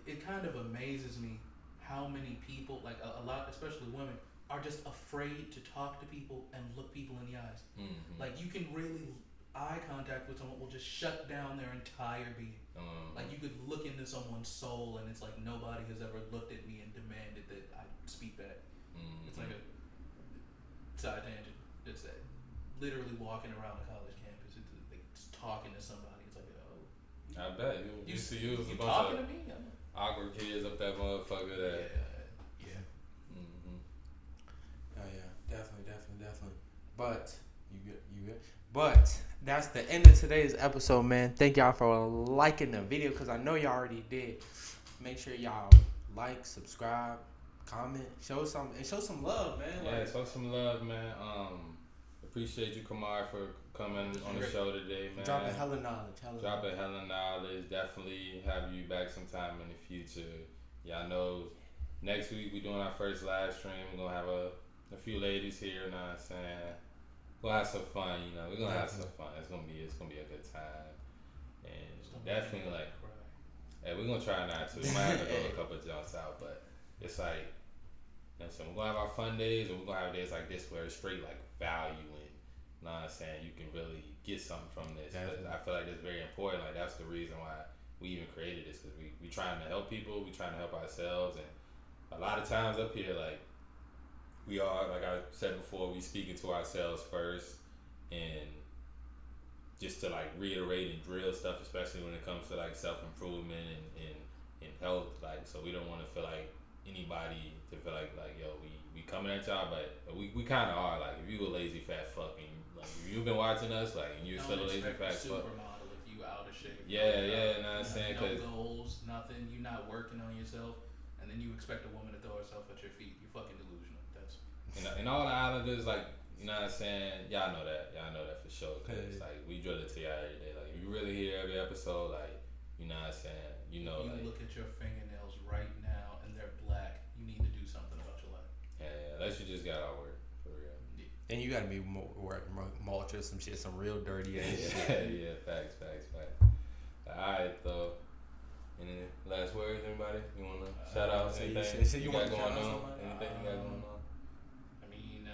It kind of amazes me how many people, like a lot, especially women, are just afraid to talk to people and look people in the eyes. Mm-hmm. Like you can really eye contact with someone will just shut down their entire being. Like you could look into someone's soul and it's like nobody has ever looked at me and demanded that I speak back. It's like a side tangent. It's that literally walking around a college campus, it's like just talking to somebody. It's like, oh, I bet you see you as a bunch talking of to me? awkward kids up that motherfucker that. Yeah. Oh yeah, definitely. But you good. But that's the end of today's episode, man. Thank y'all for liking the video, because I know y'all already did. Make sure y'all like, subscribe, comment, show some love, man. Yeah, show some love, man. Appreciate you, Kymari, for coming on the show today, man. Dropping hella knowledge. Definitely have you back sometime in the future. Y'all know next week we doing our first live stream. We're gonna have a few ladies here, you know what I'm saying? We'll have some fun, you know. We're gonna have some fun. It's gonna be a good time. And definitely like, hey, we're gonna try not to. We might have to throw a couple of jumps out, but it's like, you know, so we're gonna have our fun days, and we're gonna have days like this where it's straight like value, and you know what I'm saying, you can really get something from this. I feel like it's very important. Like that's the reason why we even created this, because we trying to help people, we trying to help ourselves, and a lot of times up here, like we are, like I said before, we speaking to ourselves first, and just to like reiterate and drill stuff, especially when it comes to like self-improvement and health. Like, so we don't want to feel like anybody to feel like yo, we coming at y'all, but we kind of are. Like, if you a lazy fat fuck, and like if you've been watching us, like, and you're still a lazy fat fuck, supermodel if you out of shape. Yeah, you know what I'm saying? No goals, nothing. You're not working on yourself, and then you expect a woman to throw herself at your feet. You're fucking delusional. That's and all the islanders, like, you know what I'm saying? Y'all know that for sure. Cause like we drill it to y'all every day. Like, if you really hear every episode, like, you know what I'm saying? You know, you like, look at your fingernails right now and they're black. You need to do something about your life. Yeah, unless you just got our work for real. And you gotta be mulch or some shit, some real dirty ass shit. Yeah, facts. Alright, though. Any last words, anybody? You wanna shout out anything you got going on? Anything you got going on? I mean,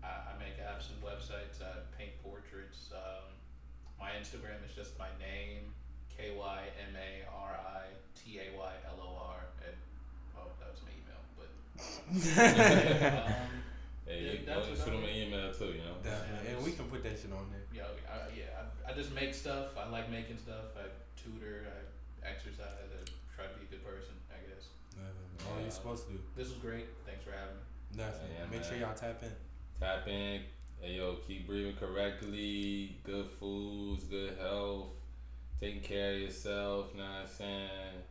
I make apps and websites. I paint portraits. My Instagram is just my name, KYMARITAYLOR. Oh, that was my email, but hey, you shoot them an email too, you know. Definitely, and we can put that shit on there. I just make stuff. I like making stuff. I tutor. I exercise. I try to be a good person, I guess. All you're supposed to do. This was great. Thanks for having me. Definitely. Make sure y'all tap in. Hey, yo, keep breathing correctly. Good foods, good health. Taking care of yourself. Know what I'm saying?